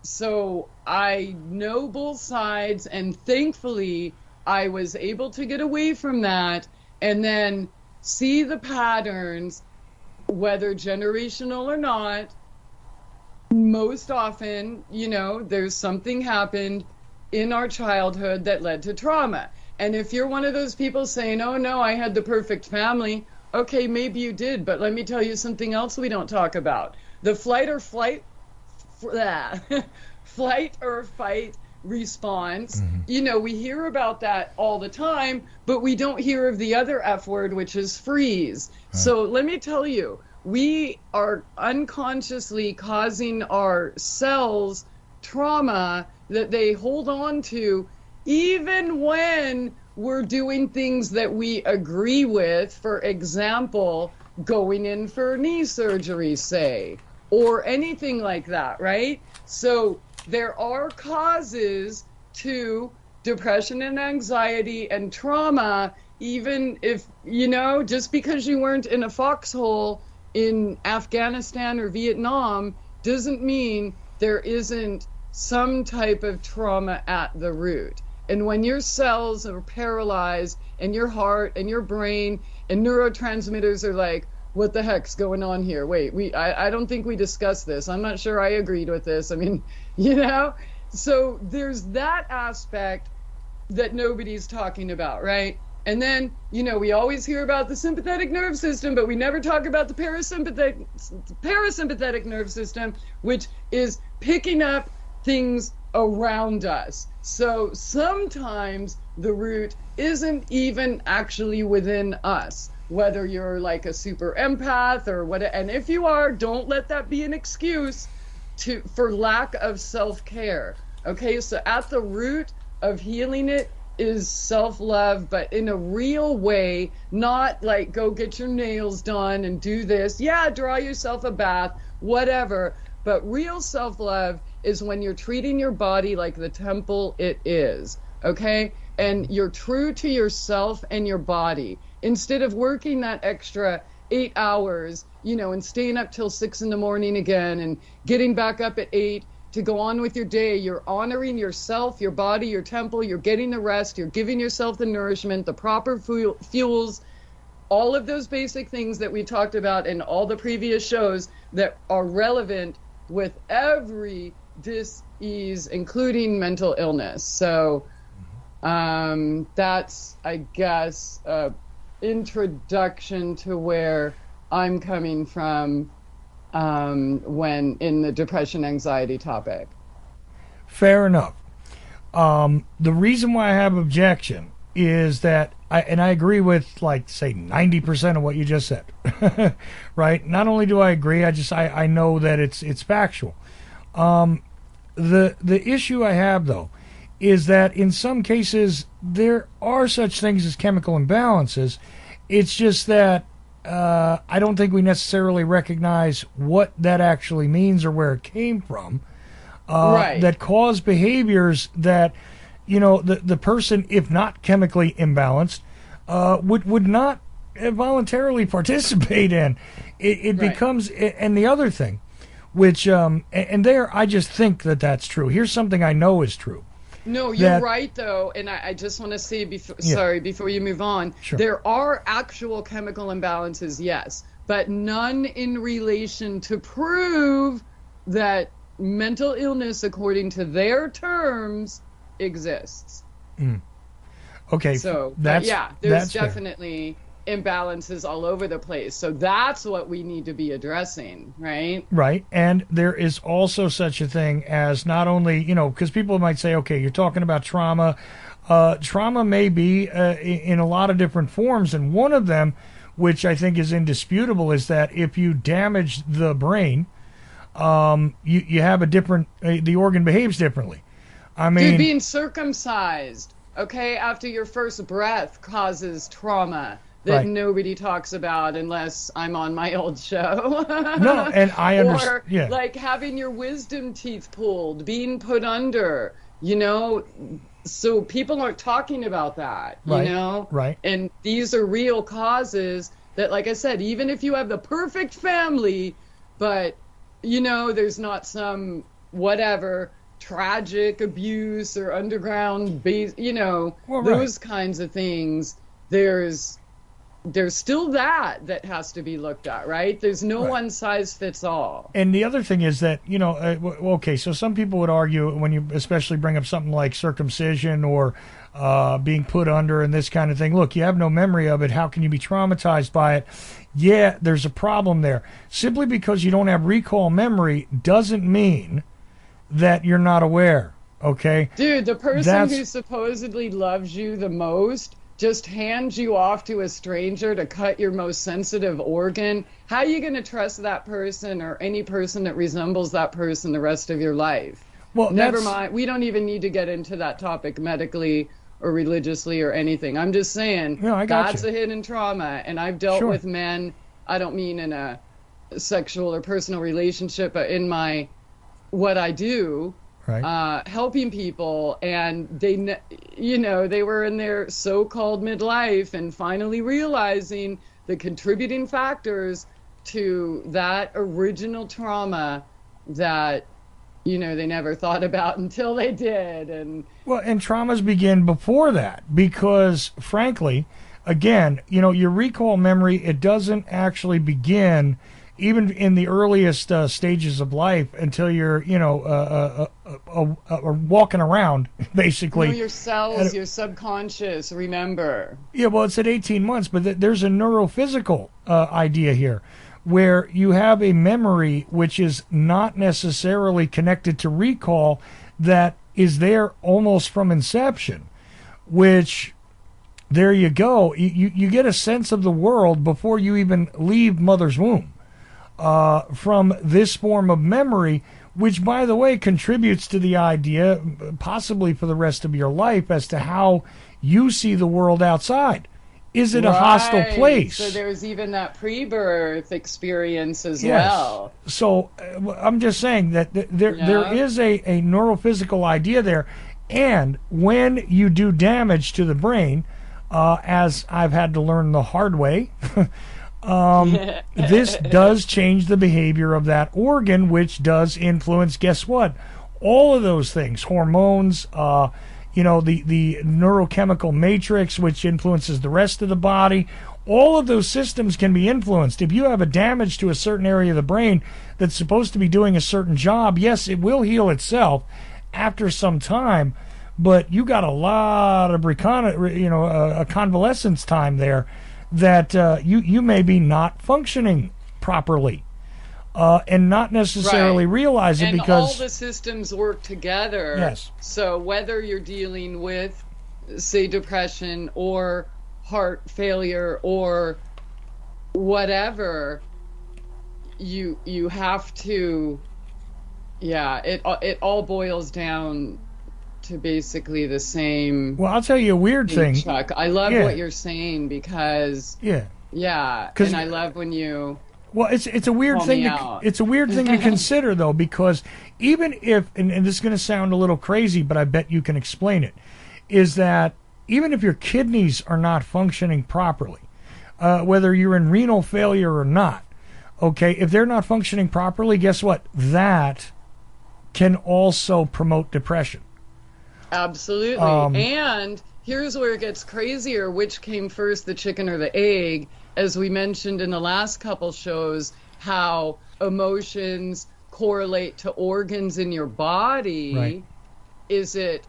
So I know both sides, and thankfully I was able to get away from that and then see the patterns, whether generational or not. Most often, you know, there's something happened in our childhood that led to trauma. And if you're one of those people saying, oh no, I had the perfect family, okay, maybe you did, but let me tell you something else we don't talk about. The flight or fight response. You know, we hear about that all the time, but we don't hear of the other F word, which is freeze. So let me tell you, we are unconsciously causing our cells trauma that they hold on to, even when we're doing things that we agree with. For example, going in for knee surgery, say, or anything like that, right? So there are causes to depression and anxiety and trauma, even if, you know, just because you weren't in a foxhole in Afghanistan or Vietnam doesn't mean there isn't some type of trauma at the root. And when your cells are paralyzed and your heart and your brain and neurotransmitters are like, what the heck's going on here? Wait, I don't think we discussed this. I'm not sure I agreed with this. I mean, you know? So there's that aspect that nobody's talking about, right? And then, you know, we always hear about the sympathetic nerve system, but we never talk about the parasympathetic nerve system, which is picking up things around us. So sometimes the root isn't even actually within us, whether you're like a super empath or what. And if you are, don't let that be an excuse for lack of self-care. Okay, so at the root of healing it is self-love, but in a real way, not like go get your nails done and do this. Yeah, draw yourself a bath, whatever. But real self-love is when you're treating your body like the temple it is, okay? And you're true to yourself and your body. Instead of working that extra 8 hours, you know, and staying up till 6 in the morning again and getting back up at 8 to go on with your day, you're honoring yourself, your body, your temple, you're getting the rest, you're giving yourself the nourishment, the proper fuels, all of those basic things that we talked about in all the previous shows that are relevant with every dis-ease, including mental illness. So that's, I guess, introduction to where I'm coming from when in the depression anxiety topic. Fair enough. The reason why I have objection is that I agree with, like, say 90% of what you just said. Right? Not only do I agree, I know that it's factual. The issue I have, though, is that in some cases there are such things as chemical imbalances. It's just that I don't think we necessarily recognize what that actually means or where it came from. Right. That cause behaviors that, you know, the person, if not chemically imbalanced, would not voluntarily participate in. It right. becomes, and the other thing, which, and there, I just think that that's true. Here's something I know is true. No, you're right, though, and I just want to say, before you move on, sure. There are actual chemical imbalances, yes, but none in relation to prove that mental illness, according to their terms, exists. Okay, so there's definitely imbalances all over the place. So that's what we need to be addressing, right? Right. And there is also such a thing as not only, you know, because people might say, okay, you're talking about trauma. Trauma may be in a lot of different forms. And one of them, which I think is indisputable, is that if you damage the brain, you have a different, the organ behaves differently. I mean, dude, being circumcised, okay, after your first breath causes trauma that right. nobody talks about unless I'm on my old show. No, and I understand. Or yeah. like having your wisdom teeth pulled, being put under, you know, so people aren't talking about that, right. you know? Right. And these are real causes that, like I said, even if you have the perfect family, but, you know, there's not some whatever tragic abuse or underground base, you know, well, those right. kinds of things, there's still that has to be looked at, right? There's no right. one size fits all. And the other thing is that, you know, okay, so some people would argue when you especially bring up something like circumcision or being put under and this kind of thing, look, you have no memory of it. How can you be traumatized by it? Yeah, there's a problem there. Simply because you don't have recall memory doesn't mean that you're not aware. Okay? Dude, the person who supposedly loves you the most just hands you off to a stranger to cut your most sensitive organ. How are you going to trust that person or any person that resembles that person the rest of your life? Well, never mind. We don't even need to get into that topic medically or religiously or anything. I'm just saying that's a hidden trauma. And I've dealt with men, I don't mean in a sexual or personal relationship, but in what I do, helping people, and they, they were in their so-called midlife and finally realizing the contributing factors to that original trauma that they never thought about until they did. And traumas begin before that, because frankly, again, your recall memory, it doesn't actually begin even in the earliest stages of life until you're walking around, basically. Your cells, your subconscious, remember. Yeah, well, it's at 18 months, but there's a neurophysical idea here, where you have a memory which is not necessarily connected to recall, that is there almost from inception, which, there you go. You get a sense of the world before you even leave mother's womb from this form of memory, which, by the way, contributes to the idea, possibly for the rest of your life, as to how you see the world outside. Is it a hostile place? So there's even that pre-birth experience as well. So I'm just saying that there is a neurophysical idea there. And when you do damage to the brain, as I've had to learn the hard way, this does change the behavior of that organ, which does influence, guess what? All of those things, hormones, the neurochemical matrix, which influences the rest of the body. All of those systems can be influenced. If you have a damage to a certain area of the brain that's supposed to be doing a certain job, yes, it will heal itself after some time, but you got a lot of a convalescence time there that you may be not functioning properly. And not necessarily realize it, because all the systems work together. Yes. So whether you're dealing with, say, depression or heart failure or whatever, you have to. Yeah, it all boils down to basically the same. Well, I'll tell you a weird thing, Chuck. I love what you're saying, because and I love when you. Well, it's a weird thing. It's a weird thing to consider, though, because even if, and this is going to sound a little crazy, but I bet you can explain it, is that even if your kidneys are not functioning properly, whether you're in renal failure or not, okay, if they're not functioning properly, guess what? That can also promote depression. Absolutely. And here's where it gets crazier. Which came first, the chicken or the egg? As we mentioned in the last couple shows, how emotions correlate to organs in your body. Right.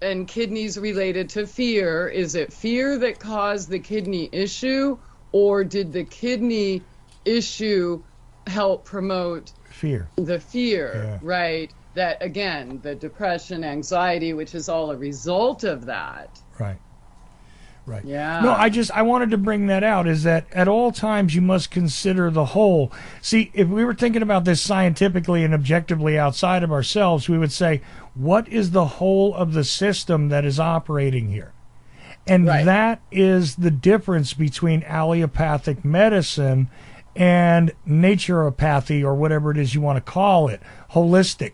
And kidneys related to fear. Is it fear that caused the kidney issue, or did the kidney issue help promote the fear, right? That, again, the depression, anxiety, which is all a result of that. Right. Right. Yeah. No, I wanted to bring that out, is that at all times you must consider the whole. See, if we were thinking about this scientifically and objectively outside of ourselves, we would say, what is the whole of the system that is operating here? And that is the difference between allopathic medicine and naturopathy, or whatever it is you want to call it, holistic,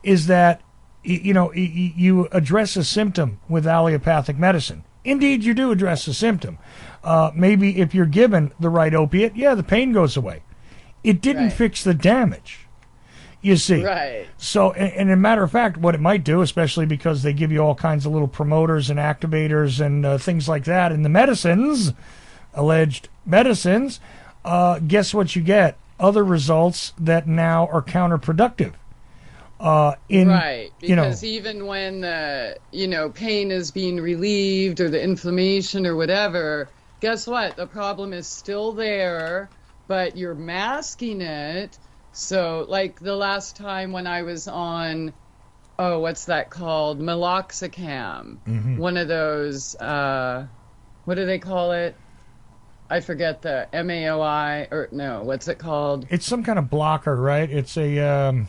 is that, you address a symptom with allopathic medicine. Indeed, you do address the symptom. Maybe if you're given the right opiate, the pain goes away. It didn't fix the damage, you see. Right. So, and a matter of fact, what it might do, especially because they give you all kinds of little promoters and activators and things like that in the medicines, alleged medicines, guess what you get? Other results that now are counterproductive. Because even when the pain is being relieved, or the inflammation or whatever, guess what? The problem is still there, but you're masking it. So, like the last time when I was on oh, what's that called? Meloxicam. One of those, what do they call it? I forget the MAOI, or no, what's it called? It's some kind of blocker, right? It's a...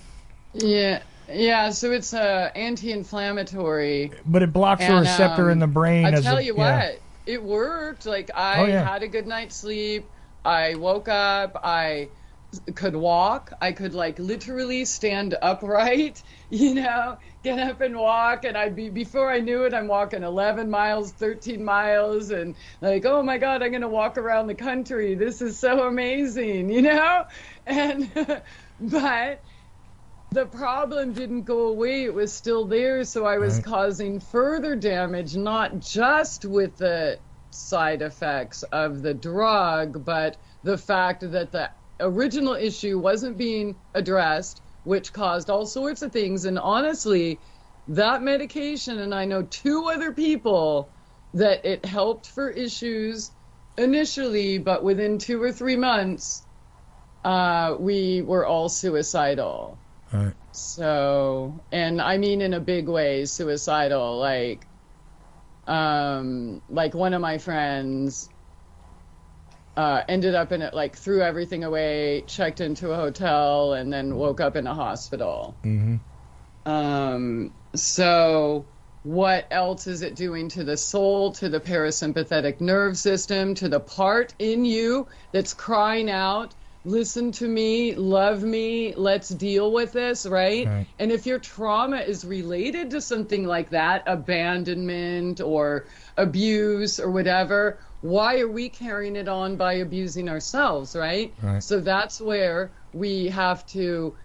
Yeah, so it's a anti-inflammatory. But it blocks the receptor in the brain. I tell you what, it worked. Like, I had a good night's sleep. I woke up. I could walk. I could, like, literally stand upright, you know, get up and walk. And before I knew it, I'm walking 11 miles, 13 miles. And like, oh my God, I'm going to walk around the country. This is so amazing, you know? And, but the problem didn't go away. It was still there. So I was causing further damage, not just with the side effects of the drug, but the fact that the original issue wasn't being addressed, which caused all sorts of things. And honestly, that medication, and I know 2 other people that it helped for issues initially, but within 2 or 3 months, we were all suicidal. Right. So, and I mean in a big way, suicidal, like one of my friends ended up in it, like threw everything away, checked into a hotel, and then woke up in a hospital. So what else is it doing to the soul, to the parasympathetic nerve system, to the part in you that's crying out, listen to me, love me, let's deal with this, right? And if your trauma is related to something like that, abandonment or abuse or whatever, why are we carrying it on by abusing ourselves, right? So that's where we have to,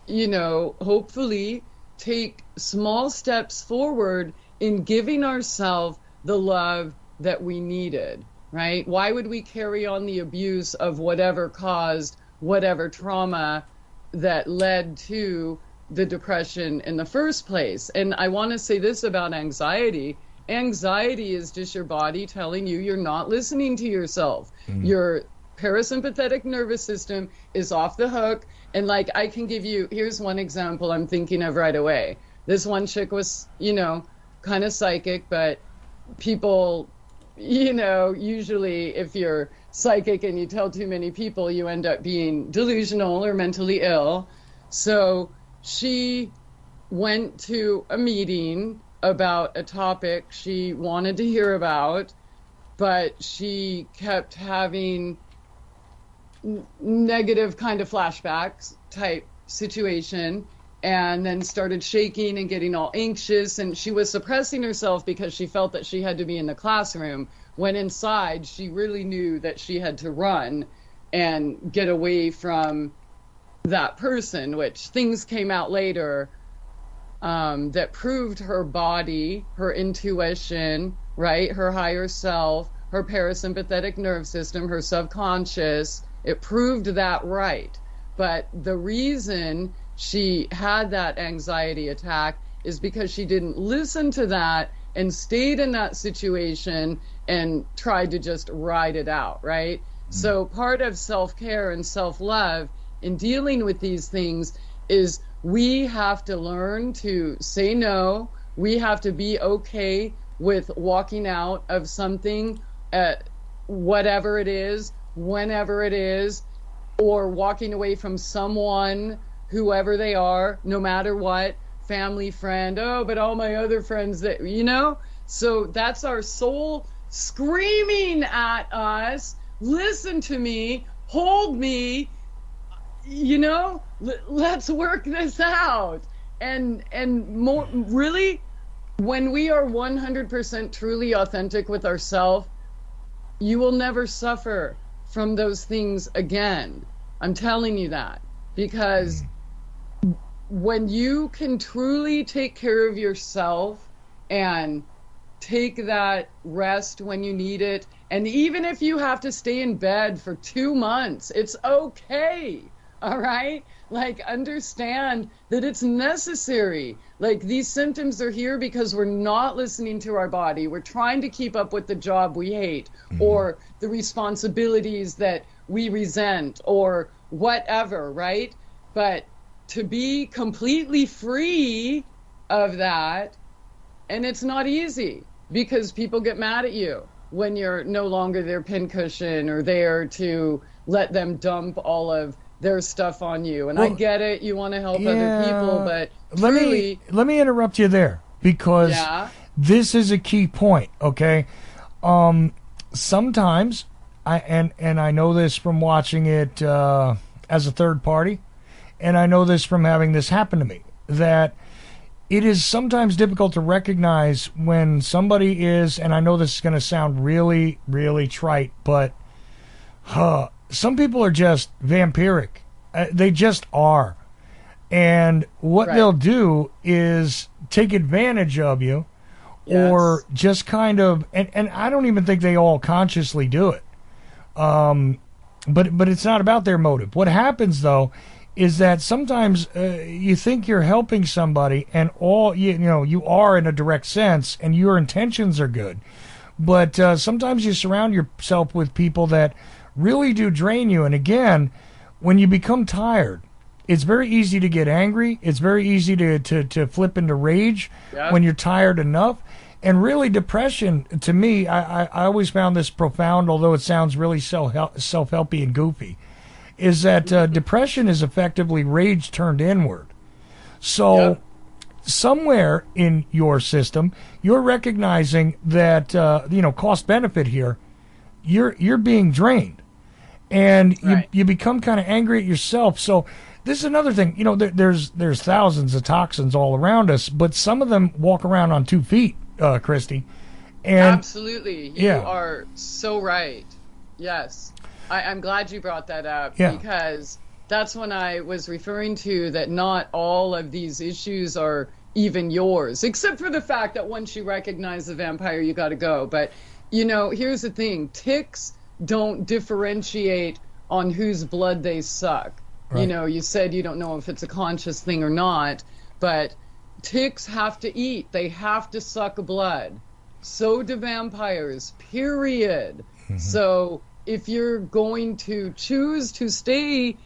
you know, hopefully take small steps forward in giving ourselves the love that we needed. Right? Why would we carry on the abuse of whatever caused whatever trauma that led to the depression in the first place? And I want to say this about anxiety. Anxiety is just your body telling you you're not listening to yourself. Your parasympathetic nervous system is off the hook. And like, I can give you, here's one example I'm thinking of right away. This one chick was, you know, kind of psychic, but people, you know, usually if you're psychic and you tell too many people, you end up being delusional or mentally ill. So she went to a meeting about a topic she wanted to hear about, but she kept having negative kind of flashbacks type situation, and then started shaking and getting all anxious, and she was suppressing herself because she felt that she had to be in the classroom, when inside she really knew that she had to run and get away from that person, which things came out later that proved her body, her intuition, right, her higher self, her parasympathetic nerve system, her subconscious, it proved that right. But the reason she had that anxiety attack is because she didn't listen to that and stayed in that situation and tried to just ride it out, right? So part of self-care and self-love in dealing with these things is we have to learn to say no. We have to be okay with walking out of something, whatever it is, whenever it is, or walking away from someone, whoever they are, no matter what, family, friend, oh, but all my other friends that, you know? So that's our soul screaming at us, listen to me, hold me, you know, let's work this out. And more, really, when we are 100% truly authentic with ourselves, you will never suffer from those things again. I'm telling you that, because when you can truly take care of yourself and take that rest when you need it, and even if you have to stay in bed for 2 months, it's okay. All right? Like, understand that it's necessary. Like, these symptoms are here because we're not listening to our body. We're trying to keep up with the job we hate, or the responsibilities that we resent, or whatever, right? But to be completely free of that. And it's not easy because people get mad at you when you're no longer their pincushion or there to let them dump all of their stuff on you. And I get it, you want to help other people, but let me interrupt you there, because this is a key point, okay? Sometimes, I know this from watching it as a third party, and I know this from having this happen to me, that it is sometimes difficult to recognize when somebody is, and I know this is going to sound really, really trite, but some people are just vampiric. They just are. And what they'll do is take advantage of you, or just kind of, and I don't even think they all consciously do it. But it's not about their motive. What happens, though, is that sometimes you think you're helping somebody, and all you are in a direct sense, and your intentions are good. But sometimes you surround yourself with people that really do drain you. And again, when you become tired, it's very easy to get angry. It's very easy to flip into rage when you're tired enough. And really, depression, to me, I always found this profound, although it sounds really self-helpy and goofy, is that depression is effectively rage turned inward. So somewhere in your system, you're recognizing that, cost benefit here, you're being drained. And you become kind of angry at yourself. So this is another thing. There's thousands of toxins all around us, but some of them walk around on 2 feet, Christie. And absolutely. You are so right. Yes. I'm glad you brought that up, because that's when I was referring to that not all of these issues are even yours, except for the fact that once you recognize the vampire, you got to go. But, here's the thing. Ticks don't differentiate on whose blood they suck. Right. You said you don't know if it's a conscious thing or not, but ticks have to eat. They have to suck blood. So do vampires, period. Mm-hmm. So if you're going to choose to stay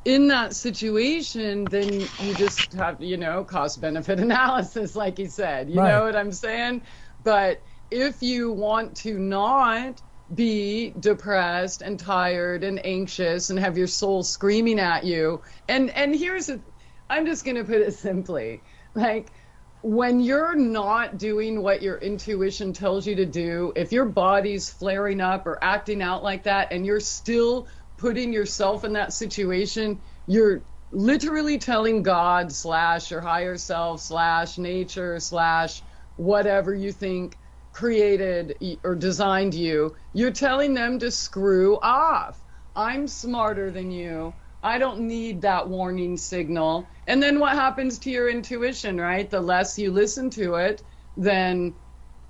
in that situation, then you just have, cost-benefit analysis, like you said. You know what I'm saying? But if you want to not be depressed and tired and anxious and have your soul screaming at you, and I'm just going to put it simply, like, when you're not doing what your intuition tells you to do, if your body's flaring up or acting out like that and you're still putting yourself in that situation, you're literally telling God / your higher self / nature / whatever you think created or designed you, you're telling them to screw off. I'm smarter than you. I don't need that warning signal. And then what happens to your intuition, right? The less you listen to it, then,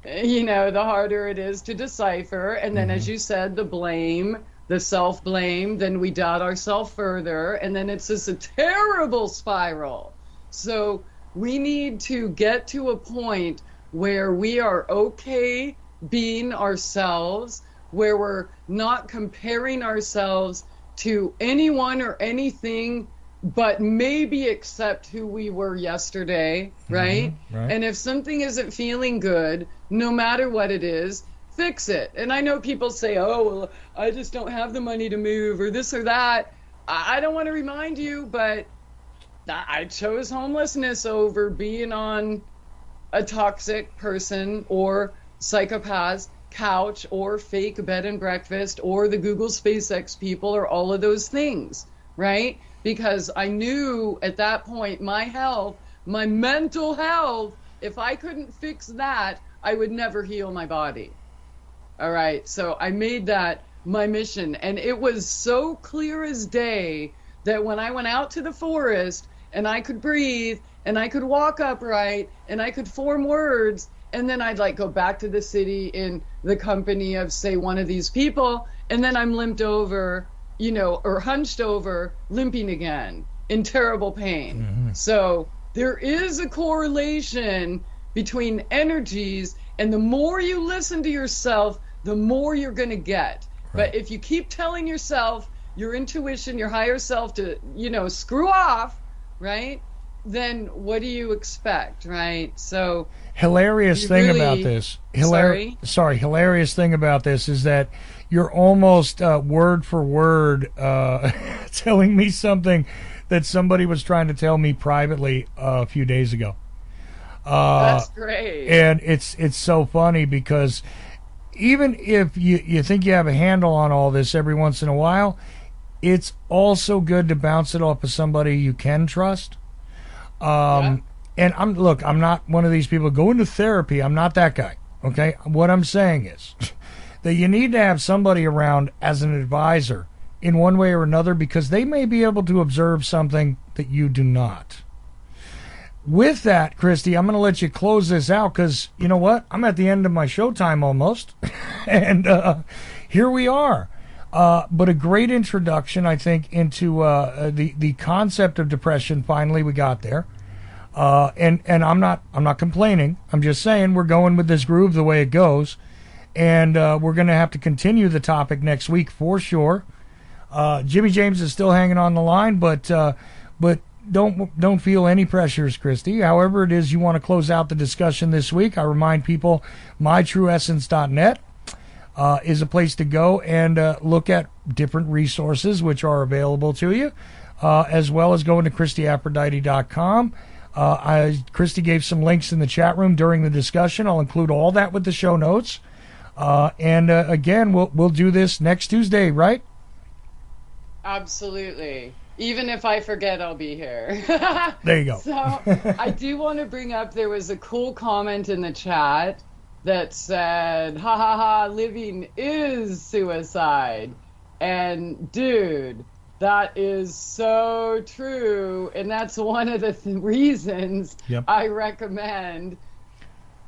the harder it is to decipher. And then, as you said, the blame, the self-blame, then we doubt ourselves further. And then it's just a terrible spiral. So we need to get to a point where we are okay being ourselves, where we're not comparing ourselves to anyone or anything, but maybe except who we were yesterday, right? And if something isn't feeling good, no matter what it is, fix it. And I know people say, oh, well, I just don't have the money to move or this or that. I don't want to remind you, but I chose homelessness over being on a toxic person or psychopath's couch or fake bed and breakfast or the Google SpaceX people or all of those things, right? Because I knew at that point my health, my mental health, if I couldn't fix that, I would never heal my body. All right, so I made that my mission, and it was so clear as day that when I went out to the forest and I could breathe and I could walk upright and I could form words, and then I'd go back to the city in the company of, say, one of these people, and then I'm limped over, or hunched over, limping again in terrible pain. Mm-hmm. So there is a correlation between energies, and the more you listen to yourself, the more you're going to get. Right. But if you keep telling yourself, your intuition, your higher self to, screw off, right? then what do you expect, right? So hilarious thing about this. Hilarious thing about this is that you're almost word for word telling me something that somebody was trying to tell me privately a few days ago. That's great. And it's so funny because even if you think you have a handle on all this every once in a while, it's also good to bounce it off of somebody you can trust. And I'm not one of these people going to therapy. I'm not that guy. Okay. What I'm saying is that you need to have somebody around as an advisor in one way or another, because they may be able to observe something that you do not. With that, Christie, I'm going to let you close this out because you know what? I'm at the end of my showtime almost. And here we are. But a great introduction, I think, into the concept of depression. Finally, we got there. And I'm not complaining. I'm just saying we're going with this groove the way it goes. And we're going to have to continue the topic next week for sure. Jimmy James is still hanging on the line, but don't feel any pressures, Christie. However it is you want to close out the discussion this week, I remind people mytrueessence.net is a place to go and look at different resources which are available to you, as well as going to christieaphrodite.com. Christie gave some links in the chat room during the discussion. I'll include all that with the show notes. And again, we'll do this next Tuesday, right? Absolutely. Even if I forget, I'll be here. There you go. So I do want to bring up, there was a cool comment in the chat that said, ha ha ha, living is suicide. And dude, that is so true. And that's one of the reasons I recommend,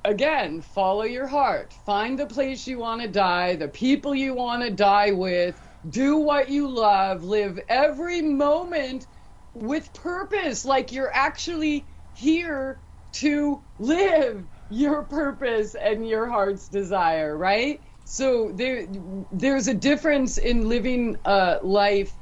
again, follow your heart. Find the place you want to die, the people you want to die with. Do what you love. Live every moment with purpose, like you're actually here to live your purpose and your heart's desire, right? So there's a difference in living a life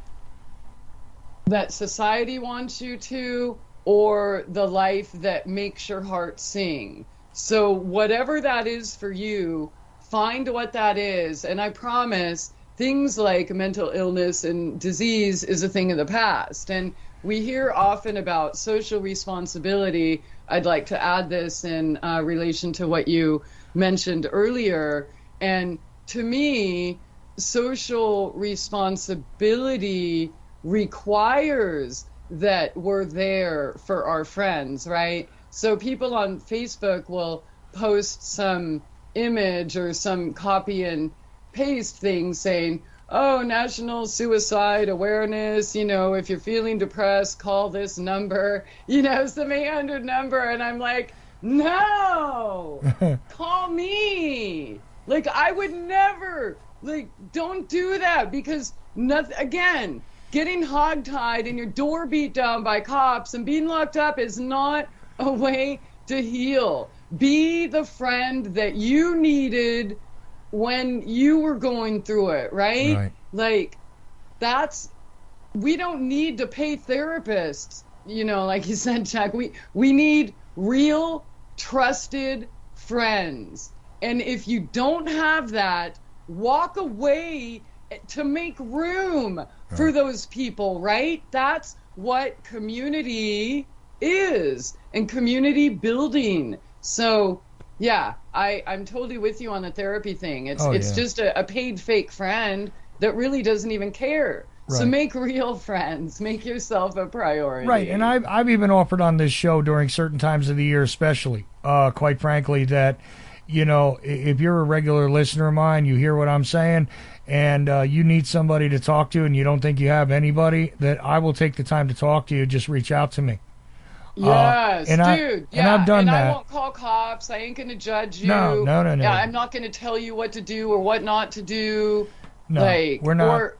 that society wants you to, or the life that makes your heart sing. So whatever that is for you, find what that is, and I promise things like mental illness and disease is a thing of the past. And we hear often about social responsibility. I'd like to add this in relation to what you mentioned earlier. And to me, social responsibility requires that we're there for our friends, right? So people on Facebook will post some image or some copy and paste thing saying, oh, National Suicide Awareness, if you're feeling depressed, call this number, some 800 number. And I'm like, no, call me. Like, I would never, don't do that, because again, getting hogtied and your door beat down by cops and being locked up is not a way to heal. Be the friend that you needed when you were going through it, right? Like, we don't need to pay therapists, like you said, Chuck. We need real, trusted friends. And if you don't have that, walk away to make room for those people, right? That's what community is, and community building. So yeah, I'm totally with you on the therapy thing. It's just a paid fake friend that really doesn't even care. Right. So make real friends. Make yourself a priority. Right, and I've even offered on this show during certain times of the year especially, quite frankly, that, if you're a regular listener of mine, you hear what I'm saying, and you need somebody to talk to and you don't think you have anybody, that I will take the time to talk to you. Just reach out to me. Yes, dude. And I've done that. I won't call cops. I ain't going to judge you. No. Yeah, I'm not going to tell you what to do or what not to do. No, we're not.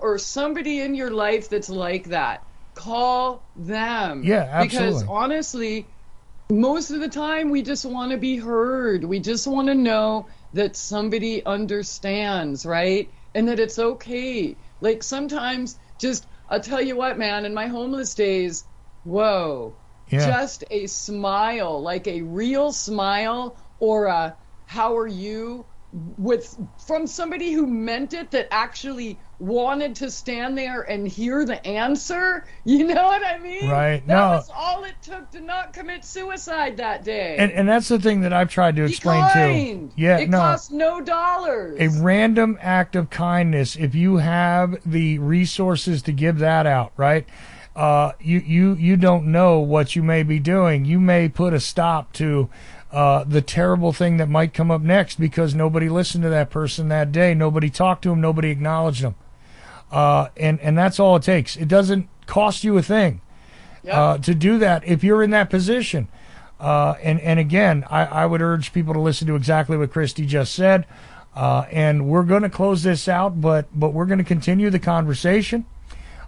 Or somebody in your life that's like that. Call them. Yeah, absolutely. Because honestly, most of the time we just want to be heard. We just want to know that somebody understands, right? And that it's okay. Like sometimes I'll tell you what, man, in my homeless days, Whoa. Yeah. Just a smile, like a real smile, or a how are you, from somebody who meant it, that actually wanted to stand there and hear the answer. You know what I mean? Right. That was all it took to not commit suicide that day. And that's the thing that I've tried to explain too. Yeah, it cost no dollars. A random act of kindness, if you have the resources to give that out, right? You don't know what you may be doing. You may put a stop to the terrible thing that might come up next because nobody listened to that person that day. Nobody talked to him. Nobody acknowledged him. And that's all it takes. It doesn't cost you a thing to do that if you're in that position. And again, I would urge people to listen to exactly what Christie just said. And we're going to close this out, but we're going to continue the conversation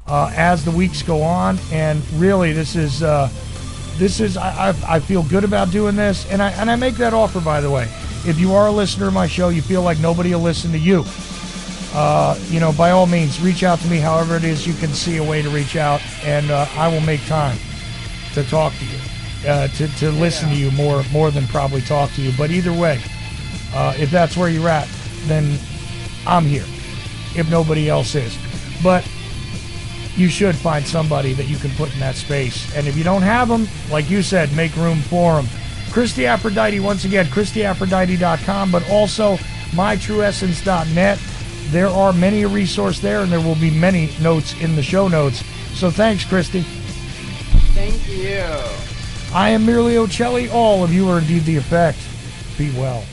as the weeks go on. And really, this is I feel good about doing this, and I make that offer, by the way. If you are a listener of my show, you feel like nobody will listen to you, by all means, reach out to me. However it is you can see a way to reach out, and I will make time to talk to you, to listen to you more than probably talk to you. But either way, if that's where you're at, then I'm here, if nobody else is. But you should find somebody that you can put in that space. And if you don't have them, like you said, make room for them. Christie Aphrodite, once again, christieaphrodite.com, but also mytrueessence.net. There are many a resource there, and there will be many notes in the show notes. So thanks, Christie. Thank you. I am merely Ochelli. All of you are indeed the effect. Be well.